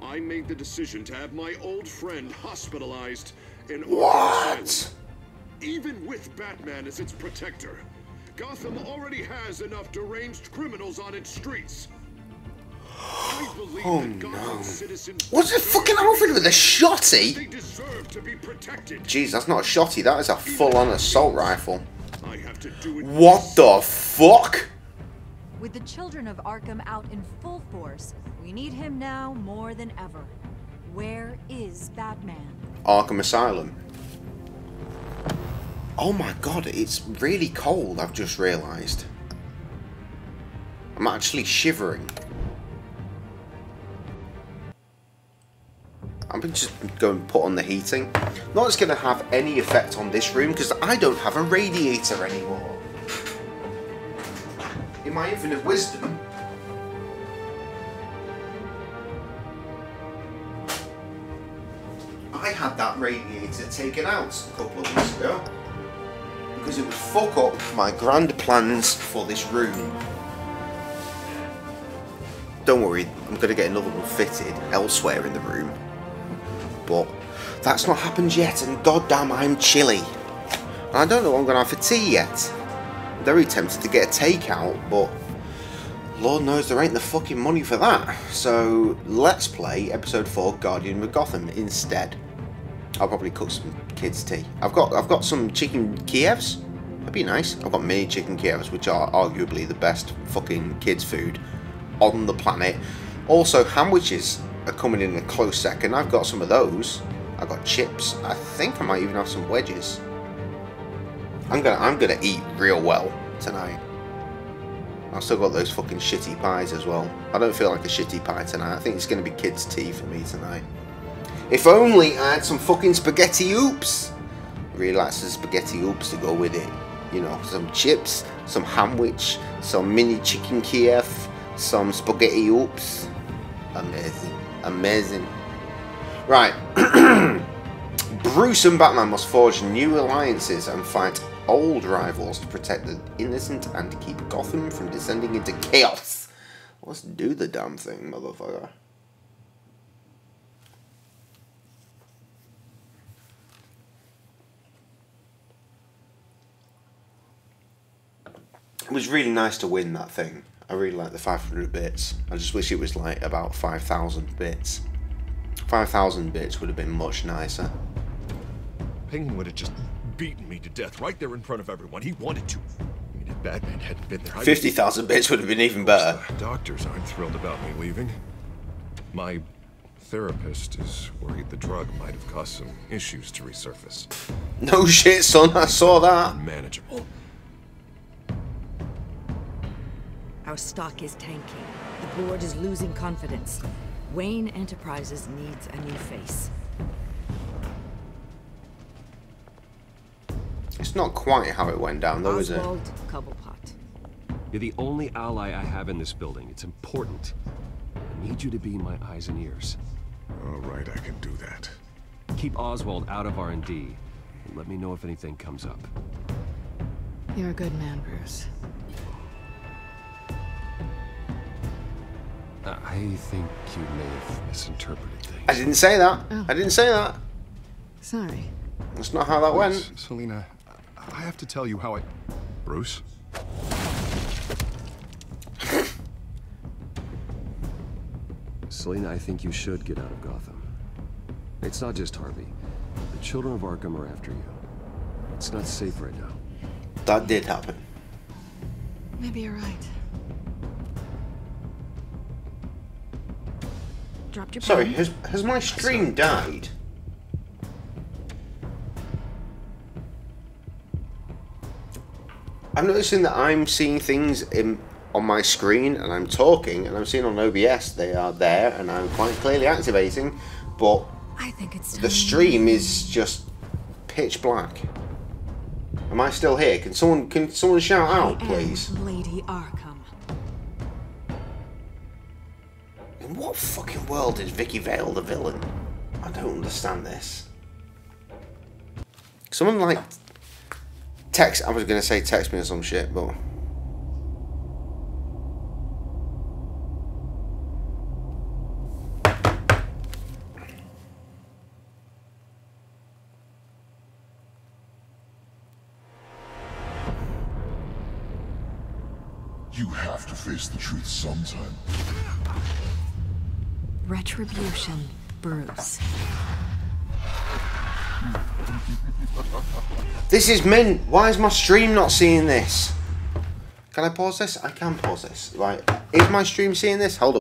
I made the decision to have my old friend hospitalized in Arkham Asylum. Even with Batman as its protector, Gotham already has enough deranged criminals on its streets. Oh no. What's a fucking Alfred with a shotty? Jeez, that's not a shotty, that is a full-on assault rifle. What the fuck? With the children of Arkham out in full force, we need him now more than ever. Where is Batman? Arkham Asylum. Oh my god, it's really cold, I've just realised. I'm actually shivering. I'm just going to put on the heating. Not it's going to have any effect on this room because I don't have a radiator anymore. In my infinite wisdom, I had that radiator taken out a couple of weeks ago because it would fuck up my grand plans for this room. Don't worry, I'm going to get another one fitted elsewhere in the room. But that's not happened yet, and goddamn, I'm chilly. I don't know what I'm going to have for tea yet. I'm very tempted to get a takeout, but Lord knows there ain't the fucking money for that. So let's play episode 4, Guardian of Gotham instead. I'll probably cook some kids' tea. I've got some chicken Kievs. That'd be nice. I've got mini chicken Kievs, which are arguably the best fucking kids' food on the planet. Also, sandwiches are coming in a close second. I've got some of those. I've got chips. I think I might even have some wedges. I'm gonna eat real well tonight. I've still got those fucking shitty pies as well. I don't feel like a shitty pie tonight. I think it's gonna be kids' tea for me tonight. If only I had some fucking spaghetti oops. Really like some spaghetti oops to go with it. You know, some chips, some sandwich, some mini chicken Kiev, some spaghetti oops. Amazing. Amazing. Right. Bruce and Batman must forge new alliances and fight old rivals to protect the innocent and keep Gotham from descending into chaos. Let's do the damn thing, motherfucker. It was really nice to win that thing. I really like the 500 bits. I just wish it was like about 5,000 bits. 5,000 bits would have been much nicer. Penguin would have just beaten me to death right there in front of everyone. He wanted to. I mean, if Batman hadn't been there, 50,000 bits would have been even better. The doctors aren't thrilled about me leaving. My therapist is worried the drug might have caused some issues to resurface. No shit, son. I saw that. Unmanageable. Our stock is tanking. The board is losing confidence. Wayne Enterprises needs a new face. It's not quite how it went down, though, is it? Oswald Cobblepot. You're the only ally I have in this building. It's important. I need you to be my eyes and ears. All right, I can do that. Keep Oswald out of R&D, and let me know if anything comes up. You're a good man, Bruce. I think you may have misinterpreted things. I didn't say that. Oh. I didn't say that. Sorry. That's not how that went. Selina, I have to tell you how I... Bruce? Selena, I think you should get out of Gotham. It's not just Harvey. The children of Arkham are after you. It's not safe right now. That did happen. Maybe you're right. Dropped your Sorry, pen. has my stream died? I'm noticing that I'm seeing things on my screen, and I'm talking, and I'm seeing on OBS they are there, and I'm quite clearly activating, but I think it's the stream is just pitch black. Am I still here? Can someone shout out, please? Lady Arkham. In what fucking world is Vicky Vale the villain? I don't understand this. Someone like text. I was gonna say text me or some shit, but. You have to face the truth sometime. Retribution, Bruce. This is mint. Why is my stream not seeing this? Can I pause this? I can pause this. Right. Is my stream seeing this? Hold